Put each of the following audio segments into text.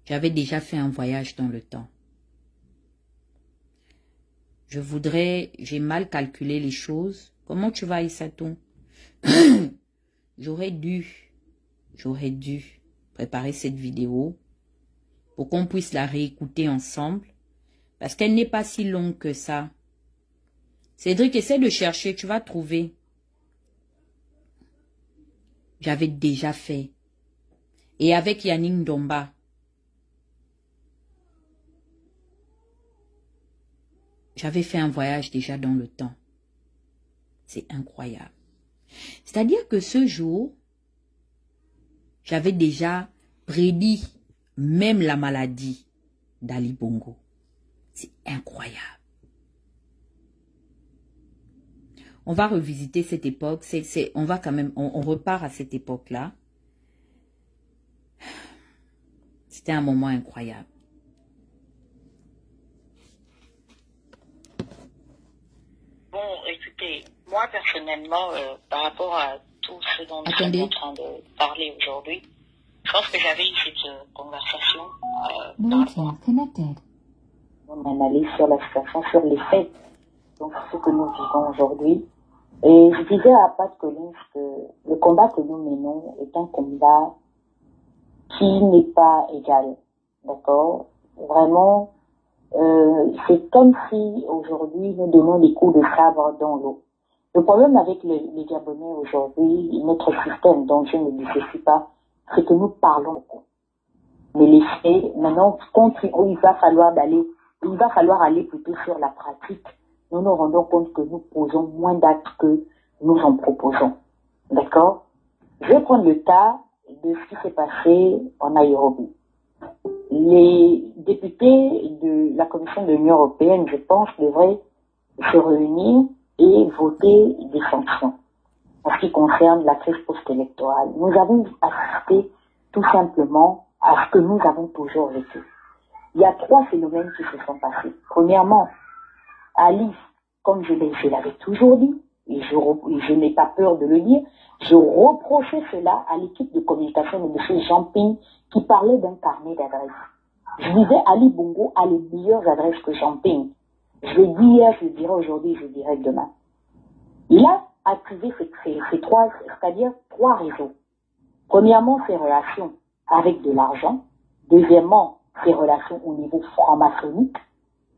J'avais déjà fait un voyage dans le temps. J'ai mal calculé les choses. Comment tu vas, Issatou? J'aurais dû préparer cette vidéo pour qu'on puisse la réécouter ensemble. Parce qu'elle n'est pas si longue que ça. Cédric, essaie de chercher, tu vas trouver. J'avais déjà fait. Et avec Yannick Ndomba. J'avais fait un voyage déjà dans le temps. C'est incroyable. C'est-à-dire que ce jour, j'avais déjà prédit même la maladie d'Ali Bongo. C'est incroyable. On va revisiter cette époque. On va quand même, on repart à cette époque-là. C'était un moment incroyable. Bon, écoutez, moi personnellement, par rapport à tout ce dont nous sommes en train de parler aujourd'hui, je pense que j'avais eu cette conversation mon analyse sur la situation, sur les faits, donc ce que nous vivons aujourd'hui. Et je disais à Pat Collins que le combat que nous menons est un combat qui n'est pas égal, d'accord? Vraiment, c'est comme si aujourd'hui nous donnons des coups de sabre dans l'eau. Le problème avec les Gabonais aujourd'hui, notre système dont je ne dissocie pas, c'est que nous parlons beaucoup. Mais les faits, maintenant, il va falloir aller plutôt sur la pratique. Nous nous rendons compte que nous posons moins d'actes que nous en proposons. D'accord? Je vais prendre le cas de ce qui s'est passé en Nairobi. Les députés de la Commission de l'Union européenne, je pense, devraient se réunir et voter des sanctions en ce qui concerne la crise post-électorale. Nous avons assisté tout simplement à ce que nous avons toujours vécu. Il y a 3 phénomènes qui se sont passés. Premièrement, Ali, comme je l'avais toujours dit, et je n'ai pas peur de le dire, je reprochais cela à l'équipe de communication de M. Jean-Ping qui parlait d'un carnet d'adresses. Je disais, Ali Bongo a les meilleures adresses que Jean-Ping. Je l'ai dit hier, je le dirai aujourd'hui, je le dirai demain. Il a activé ces 3, c'est-à-dire 3 réseaux. Premièrement, ses relations avec de l'argent. Deuxièmement, ses relations au niveau franc-maçonnique.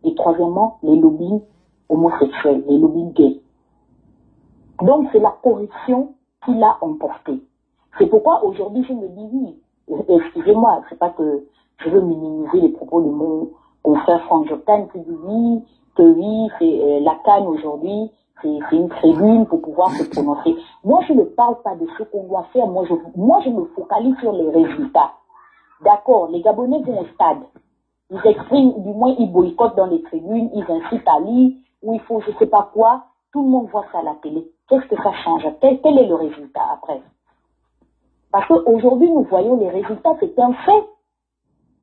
Et troisièmement, les lobbies homosexuels, les lobbies gays. Donc, c'est la corruption qui l'a emporté. C'est pourquoi aujourd'hui, je me dis oui. Excusez-moi, c'est pas que je veux minimiser les propos de mon confrère Franck Joctan qui dit que oui, c'est la CAN aujourd'hui, c'est une tribune pour pouvoir se prononcer. Moi, je ne parle pas de ce qu'on doit faire. Moi, je me focalise sur les résultats. D'accord, les Gabonais vont au stade. Ils expriment, du moins, ils boycottent dans les tribunes, ils incitent à lire, ou il faut je sais pas quoi. Tout le monde voit ça à la télé. Qu'est-ce que ça change? Quel est le résultat après? Parce qu'aujourd'hui, nous voyons les résultats, c'est un fait.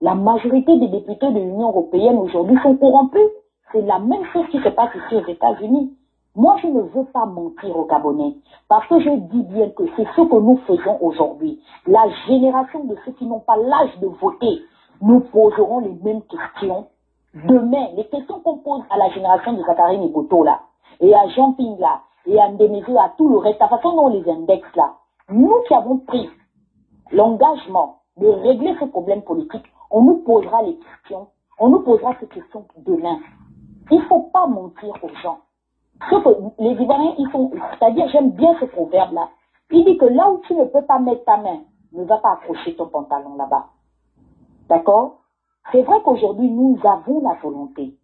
La majorité des députés de l'Union européenne aujourd'hui sont corrompus. C'est la même chose qui se passe ici aux États-Unis. Moi, je ne veux pas mentir aux Gabonais, parce que je dis bien que c'est ce que nous faisons aujourd'hui. La génération de ceux qui n'ont pas l'âge de voter, nous poserons les mêmes questions demain. Les questions qu'on pose à la génération de Zachary Negoto là, et à Jean Ping là, et à Ndemese, à tout le reste, la façon dont on les indexe là, nous qui avons pris l'engagement de régler ce problème politique, on nous posera les questions, on nous posera ces questions demain. Il ne faut pas mentir aux gens. Ce que les Ivoiriens, ils font, c'est-à-dire, j'aime bien ce proverbe-là. Il dit que là où tu ne peux pas mettre ta main, ne va pas accrocher ton pantalon là-bas. D'accord? C'est vrai qu'aujourd'hui, nous avons la volonté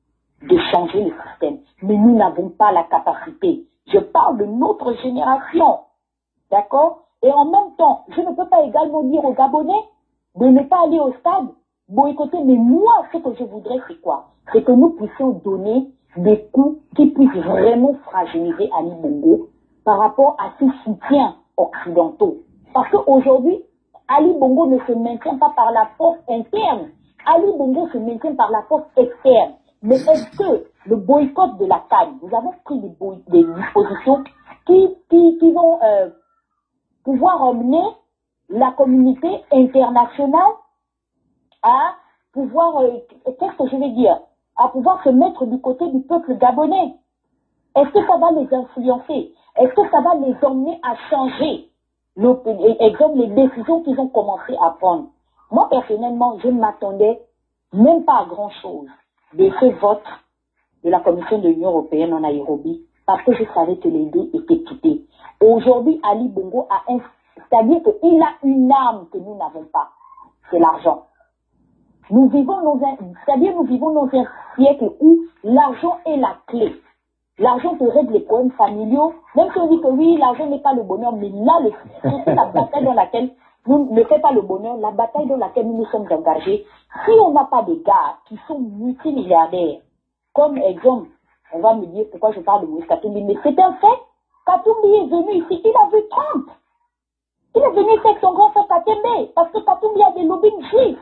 de changer le système, mais nous n'avons pas la capacité. Je parle de notre génération. D'accord? Et en même temps, je ne peux pas également dire aux Gabonais de ne pas aller au stade, boycotter. Mais moi, ce que je voudrais, c'est quoi? C'est que nous puissions donner des coups qui puissent vraiment fragiliser Ali Bongo par rapport à ses soutiens occidentaux. Parce qu'aujourd'hui, Ali Bongo ne se maintient pas par la force interne. Ali Bongo se maintient par la force externe. Mais est-ce que le boycott de la CAN, nous avons pris des dispositions qui vont pouvoir emmener la communauté internationale à pouvoir, qu'est-ce que je vais dire, à pouvoir se mettre du côté du peuple gabonais. Est-ce que ça va les influencer? Est-ce que ça va les emmener à changer exemple, les décisions qu'ils ont commencé à prendre? Moi, personnellement, je ne m'attendais même pas à grand-chose de ce vote de la Commission de l'Union européenne en Nairobi, parce que je savais que les deux étaient quittés. Aujourd'hui, Ali Bongo a c'est-à-dire qu'il a une arme que nous n'avons pas, c'est l'argent. Nous vivons dans un siècle où l'argent est la clé. L'argent te règle les problèmes familiaux, même si on dit que oui, l'argent n'est pas le bonheur, mais là, c'est la bataille dans laquelle nous ne fait pas le bonheur, la bataille dans laquelle nous nous sommes engagés. Si on n'a pas des gars qui sont multimilliardaires, comme exemple, on va me dire pourquoi je parle de Moïse Katumbi, mais c'est un fait. Katumbi est venu ici, il a vu Trump. Il est venu avec son grand frère Katembe, parce que Katumbi a des lobbying juifs.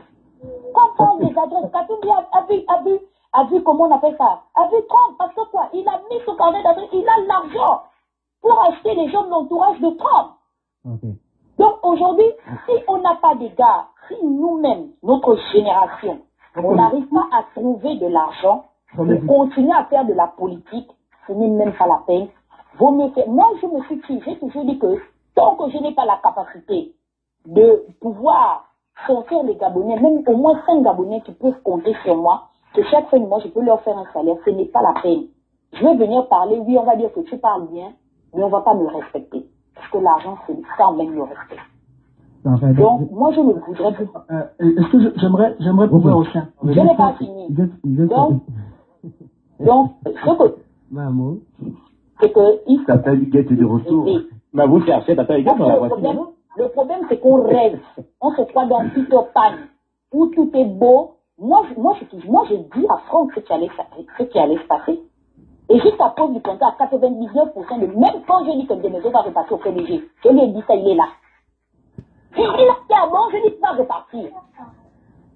Quand on parle des adresses, Katumbi a vu comment on appelle ça, a vu Trump, parce que quoi, il a mis son carnet d'adresse, il a l'argent pour acheter les gens de l'entourage de Trump. Okay. Donc aujourd'hui, si on n'a pas des gars, si nous-mêmes, notre génération, on n'arrive pas à trouver de l'argent, pour continuer à faire de la politique, ce n'est même pas la peine. Vaut mieux faire. Moi, je me suis dit, j'ai toujours dit que tant que je n'ai pas la capacité de pouvoir sortir les Gabonais, même au moins 5 Gabonais qui peuvent compter sur moi, que chaque fin de mois, je peux leur faire un salaire, ce n'est pas la peine. Je vais venir parler, oui, on va dire que tu parles bien, mais on ne va pas me respecter. Parce que l'argent, c'est ça même le respect. Enfin, donc, moi, je ne voudrais pas. Est-ce que j'aimerais pouvoir aussi. Je n'ai pas fini. Donc, c'est que il faut. Tata Huguette est de retour. Mais vous cherchez Tata Huguette dans la voiture. Le problème, c'est qu'on rêve. On se croit dans Peter Pan, où tout est beau. Moi, je dis à Franck ce qui allait se passer. Et jusqu'à preuve du contrat, à 99% de même quand je dis que Demezo va repartir au PDG, je lui ai dit ça, il est là. Il est là, bon, je dis pas repartir.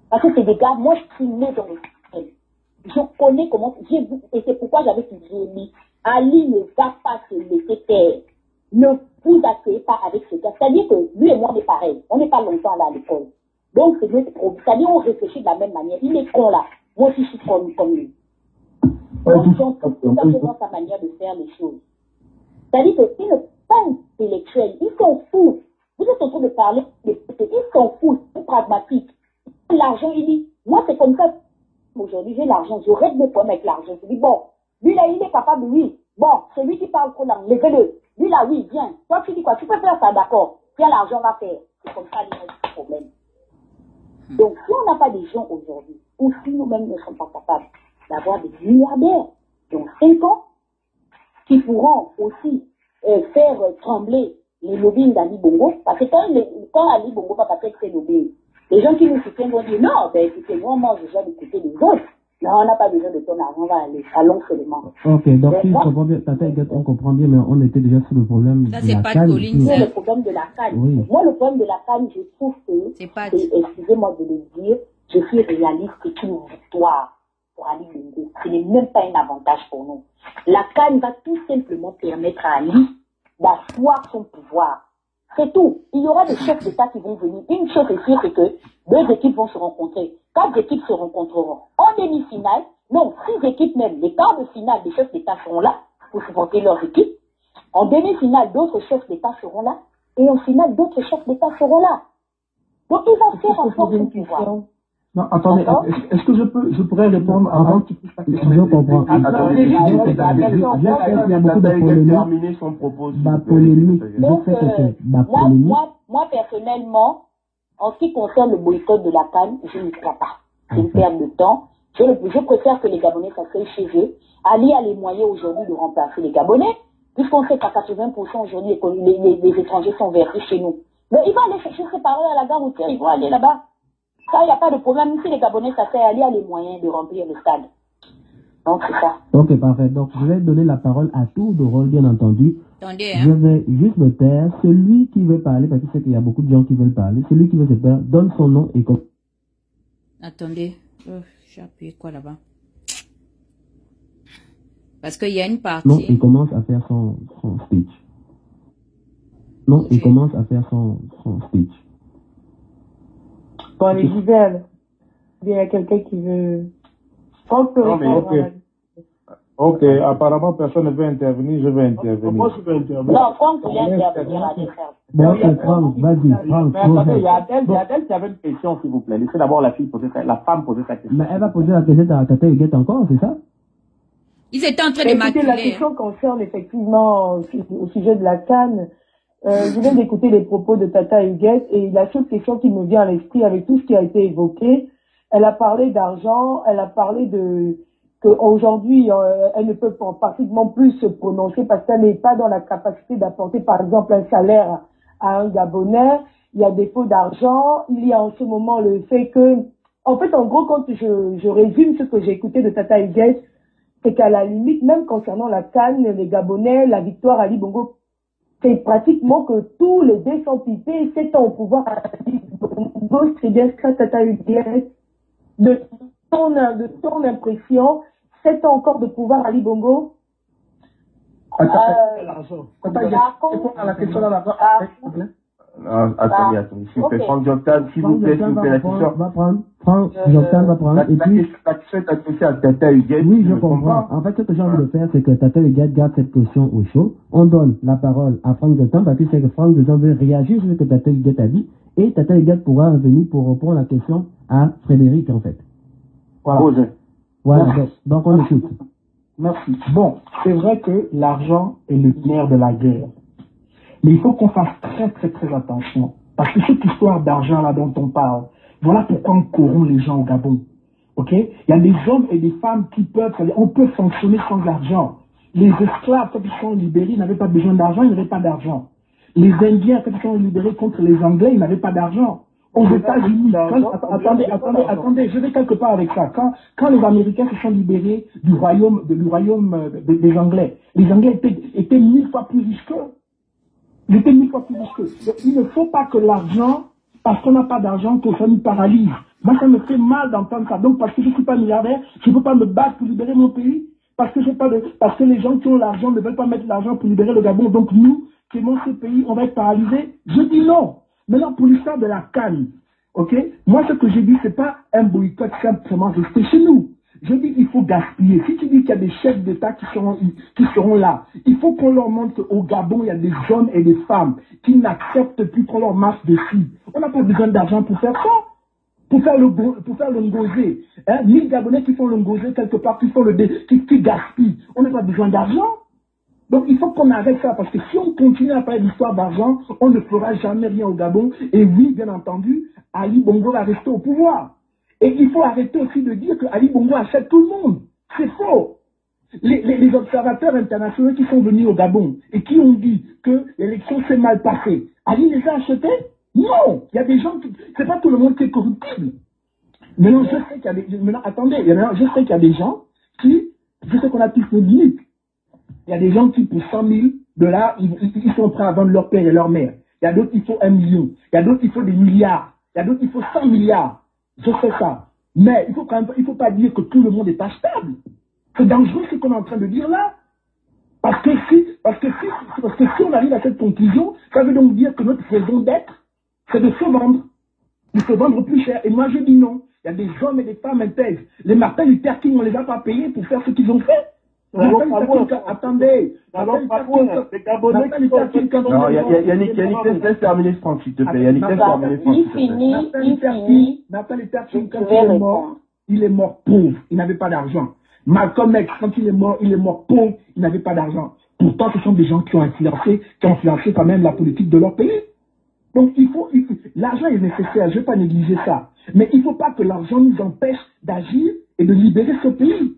Parce que c'est des gars, moi je suis né dans le système. Je connais comment, et c'est pourquoi j'avais toujours dit, Ali ne va pas se laisser faire. Ne vous asseyez pas avec ce gars. C'est-à-dire que lui et moi on est pareil. On n'est pas longtemps là à l'école. Donc c'est notre problème. C'est-à-dire on réfléchit de la même manière. Il est con là. Moi aussi je suis comme lui. Donc ils sont tout à fait dans sa manière de faire les choses. C'est-à-dire qu'ils ne sont pas intellectuels. Ils s'en foutent. Vous êtes en train de parler, ils s'en foutent. C'est pragmatique. L'argent, il dit, moi c'est comme ça. Aujourd'hui j'ai l'argent. Je règle mes problèmes avec l'argent. Je dis bon, lui là il est capable, oui. Bon, celui qui parle trop là, levez-le. Lui là, oui, viens. Toi tu dis quoi? Tu peux faire ça, d'accord. Tiens, l'argent va faire. C'est comme ça les gens ont des problèmes. Donc si on n'a pas des gens aujourd'hui, ou si nous-mêmes ne sommes pas capables d'avoir des milliardaires, donc 5 ans, qui pourront aussi faire trembler les lobbying d'Ali Bongo, parce que quand Ali Bongo va passer avec ses lobbying, les gens qui nous soutiennent vont dire non, ben écoutez, nous on mange déjà du côté des autres. Non, on n'a pas besoin de ton argent, on va aller, allons seulement. Ok, donc si je comprends bien, Tata Huguette, on comprend bien, mais on était déjà sur le problème ça, de la pas canne. C'est le problème de la canne. Oui. Moi, le problème de la canne, je trouve que, excusez-moi de le dire, je suis réaliste, c'est une victoire pour Ali Bongo. Ce n'est même pas un avantage pour nous. La canne va tout simplement permettre à Ali d'asseoir son pouvoir. C'est tout. Il y aura des chefs d'État qui vont venir. Une chose est sûre, c'est que 2 équipes vont se rencontrer. 4 équipes se rencontreront. En demi-finale, non, 6 équipes même. Les quarts de finale des chefs d'État seront là pour supporter leurs équipes. En demi-finale, d'autres chefs d'État seront là. Et en finale, d'autres chefs d'État seront là. Donc, il va faire en sorte son pouvoir. Non, attendez, est-ce que je pourrais répondre avant que tu puisses ta question? Je comprends. Attendez, il y a beaucoup de polémiques. Donc, moi, personnellement, en ce qui concerne le boycott de la canne, je ne crois pas. C'est une perte de temps. Je préfère que les Gabonais s'asseyent chez eux. Ali a les moyens aujourd'hui de remplacer les Gabonais, puisqu'on sait qu'à 80% aujourd'hui, les étrangers sont versés chez nous. Mais il va aller chercher ses parents à la gare routière, ils vont aller là-bas. Ça, il n'y a pas de problème. Si les Gabonais s'asseyent, Ali a les moyens de remplir le stade. Donc, c'est ça. Ok, parfait. Donc, je vais donner la parole à tour de rôle, bien entendu. Attendez, Je vais juste me taire. Celui qui veut parler, parce que je sais qu'il y a beaucoup de gens qui veulent parler, celui qui veut se taire, donne son nom et comme. Attendez. J'ai appuyé quoi là-bas? Parce qu'il y a une partie. Non, il commence à faire son speech. Non, okay. Il commence à faire son speech. Bon, les Gisèle. Il y a quelqu'un qui veut... Franck peut Non, mais répondre. Ok, apparemment personne ne veut intervenir, je vais intervenir. Moi, je vais intervenir. Non, Franck voulait intervenir à l'écart. Bon, c'est Franck, vas-y, Franck. Mais attendez, il y a Adèle qui avait une question, s'il vous plaît. Laissez d'abord la femme poser sa question. Mais elle va poser la question à Tata Huguette encore, c'est ça? Ils étaient en train de Écoutez, la maculer. question concerne effectivement au sujet de la canne. Je viens d'écouter les propos de Tata Huguette et la seule question qui me vient à l'esprit avec tout ce qui a été évoqué, elle a parlé d'argent, elle a parlé de qu'aujourd'hui, elle ne peut pratiquement plus se prononcer parce qu'elle n'est pas dans la capacité d'apporter, par exemple, un salaire à un Gabonais. Il y a défaut d'argent. Il y a en ce moment le fait que, en fait, en gros, quand je résume ce que j'ai écouté de Tata Huguette, c'est qu'à la limite, même concernant la CAN, les Gabonais, la victoire à Ali Bongo, c'est pratiquement que tous les dés sont pipés, 7 ans au pouvoir à Ali Bongo, c'est bien ça, Tata Huguette. De ton impression, 7 ans encore de pouvoir à Ali Bongo. L'argent. Réponds à la question là, là-bas. Non, attendez, s'il vous plaît, Franck Joctan, s'il vous plaît, la question. Franck Joctan va prendre, et puis... La question est associée à Tata Huguette. Oui, je comprends. En fait, ce que j'ai envie de faire, c'est que Tata Huguette garde cette question au chaud. On donne la parole à Franck Joctan, parce que c'est que Franck Joctan veut réagir sur ce que Tata Huguette a dit, et Tata Huguette pourra revenir pour répondre à la question à Frédéric, en fait. Voilà. Voilà, donc on écoute. Merci. Bon, c'est vrai que l'argent est le nerf de la guerre. Mais il faut qu'on fasse très très très attention. Parce que cette histoire d'argent là dont on parle, voilà pourquoi on corrompt les gens au Gabon. Ok? Il y a des hommes et des femmes qui peuvent, on peut fonctionner sans argent. Les esclaves, quand ils sont libérés, ils n'avaient pas besoin d'argent, ils n'avaient pas d'argent. Les Indiens, quand ils sont libérés contre les Anglais, ils n'avaient pas d'argent. Aux États-Unis, attendez, je vais quelque part avec ça. Quand les Américains se sont libérés du royaume des Anglais, les Anglais étaient 1000 fois plus riches qu'eux. Ils étaient 1000 fois plus riches qu'eux. Donc, il ne faut pas que l'argent, parce qu'on n'a pas d'argent, que ça nous paralyse. Moi, ça me fait mal d'entendre ça. Donc, parce que je ne suis pas milliardaire, je ne peux pas me battre pour libérer mon pays. Parce que les gens qui ont l'argent ne veulent pas mettre l'argent pour libérer le Gabon. Donc, nous, qui aimons ce pays, on va être paralysés. Je dis non. Maintenant, pour l'histoire de la canne, ok? Moi, ce que j'ai dit, c'est pas un boycott simplement rester chez nous. Je dis qu'il faut gaspiller. Si tu dis qu'il y a des chefs d'État qui seront là, il faut qu'on leur montre qu'au Gabon, il y a des hommes et des femmes qui n'acceptent plus qu'on leur marche dessus. On n'a pas besoin d'argent pour faire ça. Pour faire le ngosé. 1000 Gabonais qui font le ngosé quelque part, qui gaspillent. On n'a pas besoin d'argent. Donc il faut qu'on arrête ça, parce que si on continue à parler d'histoire d'argent, on ne fera jamais rien au Gabon. Et oui, bien entendu, Ali Bongo va rester au pouvoir. Et il faut arrêter aussi de dire que Ali Bongo achète tout le monde. C'est faux. Les observateurs internationaux qui sont venus au Gabon et qui ont dit que l'élection s'est mal passée, Ali les a achetés? Non. Il y a des gens qui... C'est pas tout le monde qui est corruptible. Maintenant, je sais qu'il y a des... Maintenant, attendez, je sais qu'il y a des gens qui... Je sais qu'on a tous nos limites. Il y a des gens qui, pour 100 000 $, ils sont prêts à vendre leur père et leur mère. Il y a d'autres, il faut 1 million. Il y a d'autres, il faut des milliards. Il y a d'autres, il faut 100 milliards. Je sais ça. Mais il faut pas dire que tout le monde est achetable. C'est dangereux ce qu'on est en train de dire là. Parce que si on arrive à cette conclusion, ça veut donc dire que notre raison d'être, c'est de se vendre. De se vendre plus cher. Et moi, je dis non. Il y a des hommes et des femmes intègres. Les Martin Luther King, on les a pas payés pour faire ce qu'ils ont fait. Attendez. Yannick, laisse terminer Franck, s'il te plaît. Yannick, laisse terminer Franck, s'il te plaît. Martin Luther King, quand il est mort pauvre. Il n'avait pas d'argent. Malcolm X, quand il est mort pauvre. Il n'avait pas d'argent. Pourtant, ce sont des gens qui ont influencé quand même la politique de leur pays. Donc, l'argent est nécessaire, je ne vais pas négliger ça. Mais il ne faut pas que l'argent nous empêche d'agir et de libérer ce pays.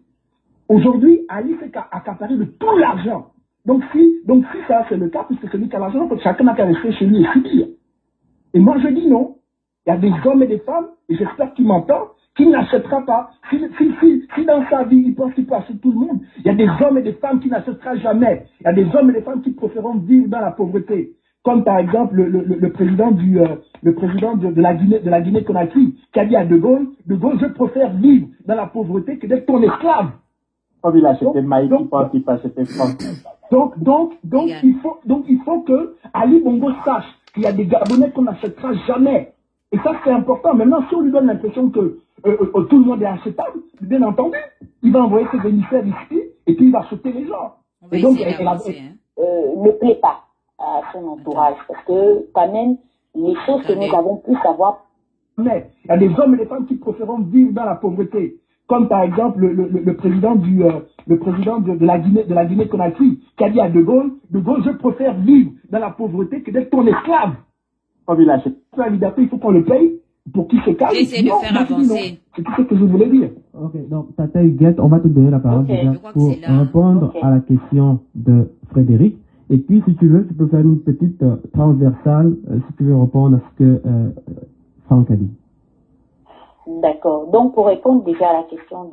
Aujourd'hui, Ali s'est accaparé de tout l'argent. Donc si ça c'est le cas, puisque celui qui a l'argent, chacun n'a qu'à rester chez lui et subir. Et moi je dis non. Il y a des hommes et des femmes, et j'espère qu'il m'entend, qui n'achètera pas. Si dans sa vie il pense qu'il peut acheter tout le monde, il y a des hommes et des femmes qui n'achèteront jamais. Il y a des hommes et des femmes qui préféreront vivre dans la pauvreté. Comme par exemple le président de la Guinée-Conakry, qui a dit à De Gaulle, je préfère vivre dans la pauvreté que d'être ton esclave. Comme il a acheté Maï, qui pense qu'il peut acheter Franck. Donc il faut que Ali Bongo sache qu'il y a des Gabonais qu'on n'achètera jamais. Et ça c'est important. Maintenant, si on lui donne l'impression que tout le monde est acceptable, bien entendu. Il va envoyer ses émissaires ici et puis il va sauter les gens. Et donc, elle ne plaît pas à son entourage parce que quand même, les choses que nous avons pu savoir. Mais il y a des hommes et des femmes qui préfèrent vivre dans la pauvreté. Comme par exemple le président de la Guinée-Conakry qui a dit à De Gaulle, je préfère vivre dans la pauvreté que d'être ton esclave. La liberté, il faut qu'on le paye pour qu'il se calme. J'essaie de faire avancer. C'est tout ce que je voulais dire. Ok, donc Tata Huguette, on va te donner la parole déjà pour répondre à la question de Frédéric. Et puis, si tu veux, tu peux faire une petite transversale si tu veux répondre à ce que Franck a dit. D'accord. Donc, pour répondre déjà à la question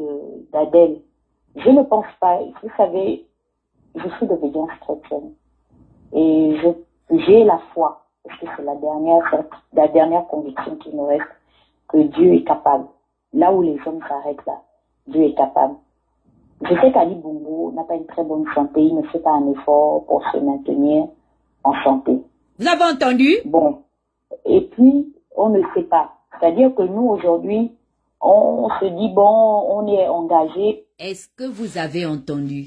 d'Adèle, je ne pense pas, vous savez, je suis d'obédience chrétienne. Et j'ai la foi, parce que c'est la dernière conviction qui me reste, que Dieu est capable. Là où les hommes s'arrêtent là, Dieu est capable. Je sais qu'Ali Bongo n'a pas une très bonne santé, il ne fait pas un effort pour se maintenir en santé. Vous avez entendu? Bon. Et puis, on ne sait pas. C'est-à-dire que nous, aujourd'hui, on se dit, bon, on est engagé. Est-ce que vous avez entendu?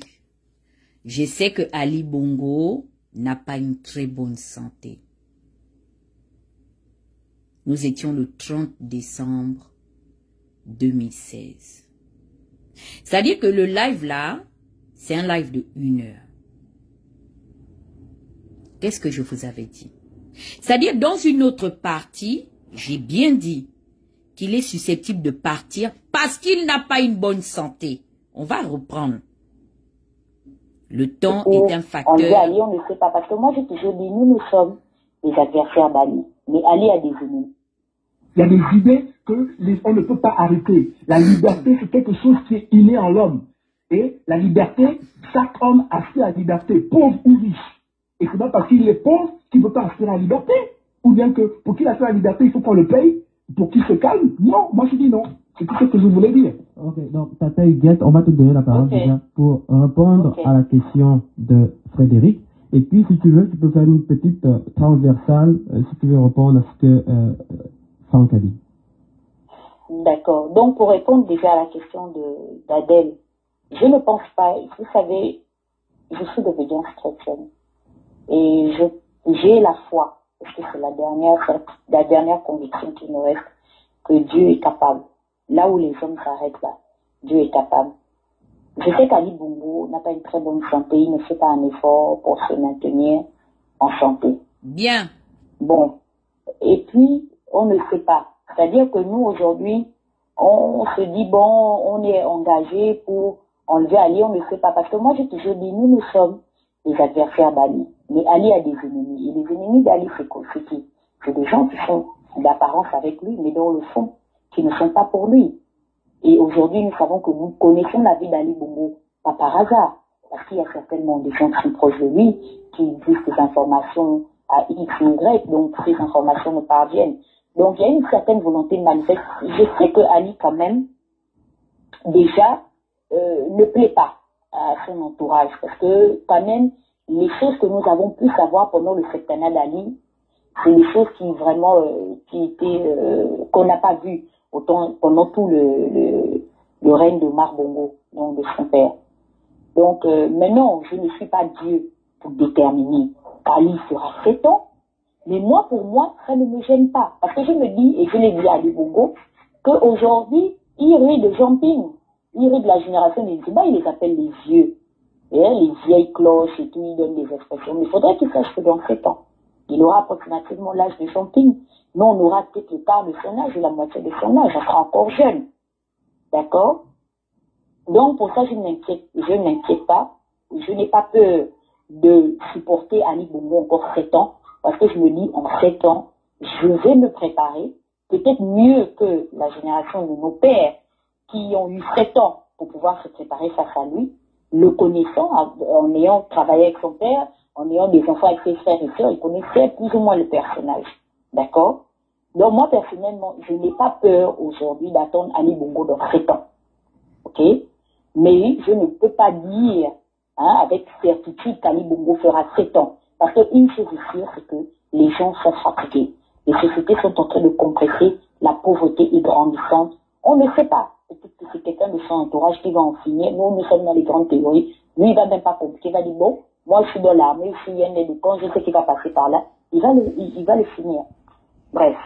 Je sais que Ali Bongo n'a pas une très bonne santé. Nous étions le 30 décembre 2016. C'est-à-dire que le live là, c'est un live de 1 heure. Qu'est-ce que je vous avais dit? C'est-à-dire dans une autre partie, j'ai bien dit qu'il est susceptible de partir parce qu'il n'a pas une bonne santé. On va reprendre. Le temps est un facteur. On dit Ali, on ne sait pas. Parce que moi, j'ai toujours dit, nous sommes des adversaires d'Ali. Mais Ali a des ennemis. Il y a des idées qu'on ne peut pas arrêter. La liberté, c'est quelque chose qui est inné en l'homme. Et la liberté, chaque homme aspire à la liberté, pauvre ou riche. Et c'est pas parce qu'il est pauvre qu'il ne peut pas aspirer à la liberté. Ou bien que pour qu'il aspire à la liberté, il faut qu'on le paye pour qu'il se calme. Non, moi je dis non. C'est tout ce que je voulais dire. Ok, donc Tata Huguette, on va te donner la parole déjà pour répondre à la question de Frédéric. Et puis si tu veux, tu peux faire une petite transversale si tu veux répondre à ce que Franck a dit. D'accord. Donc pour répondre déjà à la question d'Adèle, je ne pense pas, vous savez, je suis d'obédience chrétienne. Et j'ai la foi, parce que c'est la dernière conviction qui me reste, que Dieu est capable. Là où les hommes s'arrêtent là, Dieu est capable. Je sais qu'Ali Bongo n'a pas une très bonne santé, il ne fait pas un effort pour se maintenir en santé. Bien. Bon. Et puis, on ne sait pas. C'est-à-dire que nous, aujourd'hui, on se dit, bon, on est engagé pour enlever Ali, on ne sait pas. Parce que moi, j'ai toujours dit, nous sommes les adversaires d'Ali. Mais Ali a des ennemis. Et les ennemis d'Ali, c'est qui? C'est des gens qui sont d'apparence avec lui, mais dans le fond, qui ne sont pas pour lui. Et aujourd'hui, nous savons que nous connaissons la vie d'Ali Bongo, pas par hasard. Parce qu'il y a certainement des gens qui sont proches de lui, qui disent des informations à X ou Y, donc ces informations nous parviennent. Donc il y a une certaine volonté manifeste. Je sais que Ali, quand même, déjà, ne plaît pas à son entourage. Parce que, quand même, les choses que nous avons pu savoir pendant le septennat d'Ali, c'est des choses qui vraiment, qu'on n'a pas vues pendant tout le règne de Mar Bongo, donc de son père. Donc, maintenant, je ne suis pas Dieu pour déterminer qu'Ali sera 7 ans, mais moi, pour moi, ça ne me gêne pas. Parce que je me dis, et je l'ai dit à Ali Bongo, qu'aujourd'hui, il rit de jumping, il rit de la génération des Ziba, il les appelle les vieux. Et les vieilles cloches et tout, il donne des expressions. Mais il faudrait qu'il sache que dans 7 ans, il aura approximativement l'âge de jumping. Nous, on aura peut-être le quart de son âge ou la moitié de son âge. On sera encore jeune. D'accord? Donc, pour ça, je ne m'inquiète pas. Je n'ai pas peur de supporter Ali Bongo encore 7 ans. Parce que je me dis, en 7 ans, je vais me préparer. Peut-être mieux que la génération de nos pères qui ont eu 7 ans pour pouvoir se préparer face à lui. Le connaissant, en ayant travaillé avec son père, en ayant des enfants avec ses frères et sœurs, il connaissait plus ou moins le personnage. D'accord? Donc moi, personnellement, je n'ai pas peur aujourd'hui d'attendre Ali Bongo dans 7 ans. Ok? Mais je ne peux pas dire avec certitude qu'Ali Bongo fera 7 ans. Parce qu'une chose est sûre, c'est que les gens sont fatigués. Les sociétés sont en train de compresser, la pauvreté est grandissante On ne sait pas. Peut-être que c'est quelqu'un de son entourage qui va en finir. Nous sommes dans les grandes théories. Lui, il va même pas compliquer. Il va dire, bon, moi, je suis dans l'armée, s'il y a un aide de camp, je sais qu'il va passer par là. Il va le finir. Bref.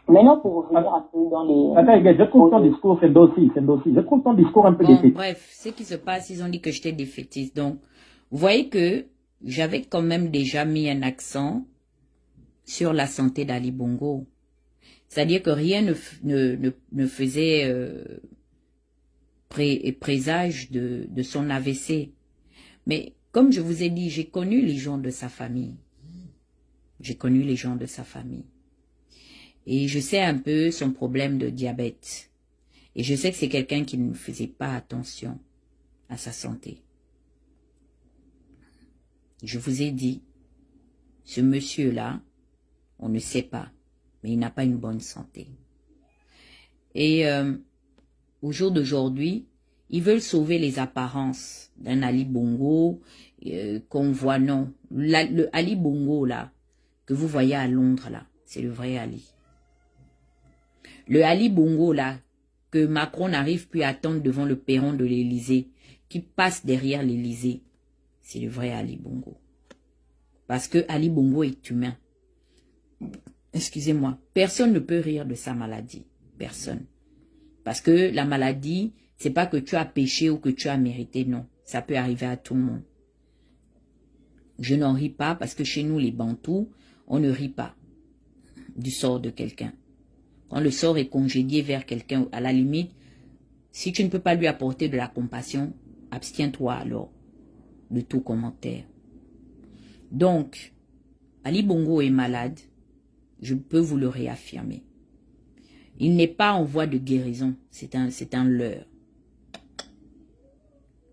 Maintenant, pour revenir un peu dans les... Attends, je trouve ton discours, c'est dossier. Je trouve ton discours un peu défaitiste. Bref, ce qui se passe, ils ont dit que j'étais défaitiste. Donc, vous voyez que j'avais quand même déjà mis un accent sur la santé d'Ali Bongo. C'est-à-dire que rien ne faisait présage de son AVC. Mais comme je vous ai dit, j'ai connu les gens de sa famille. Et je sais un peu son problème de diabète. Et je sais que c'est quelqu'un qui ne faisait pas attention à sa santé. Je vous ai dit, ce monsieur-là, on ne sait pas, mais il n'a pas une bonne santé. Et au jour d'aujourd'hui, ils veulent sauver les apparences d'un Ali Bongo qu'on voit, non. Le Ali Bongo, là, que vous voyez à Londres, là, c'est le vrai Ali. Le Ali Bongo, là, que Macron n'arrive plus à attendre devant le perron de l'Élysée, qui passe derrière l'Élysée, c'est le vrai Ali Bongo. Parce que Ali Bongo est humain. Excusez-moi, personne ne peut rire de sa maladie. Personne. Parce que la maladie, c'est pas que tu as péché ou que tu as mérité, non. Ça peut arriver à tout le monde. Je n'en ris pas parce que chez nous, les Bantous, on ne rit pas du sort de quelqu'un. Quand le sort est congédié vers quelqu'un, à la limite, si tu ne peux pas lui apporter de la compassion, abstiens-toi alors de tout commentaire. Donc, Ali Bongo est malade, je peux vous le réaffirmer. Il n'est pas en voie de guérison, c'est un leurre.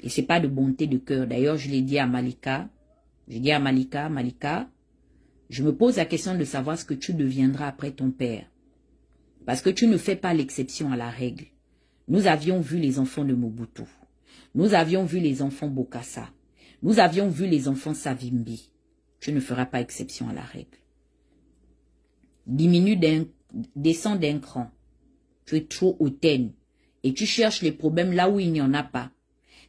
Et c'est pas de bonté de cœur. D'ailleurs, je l'ai dit à Malika, Malika, je me pose la question de savoir ce que tu deviendras après ton père. Parce que tu ne fais pas l'exception à la règle. Nous avions vu les enfants de Mobutu. Nous avions vu les enfants Bokassa. Nous avions vu les enfants Savimbi. Tu ne feras pas exception à la règle. Descends d'un cran. Tu es trop hautaine. Et tu cherches les problèmes là où il n'y en a pas.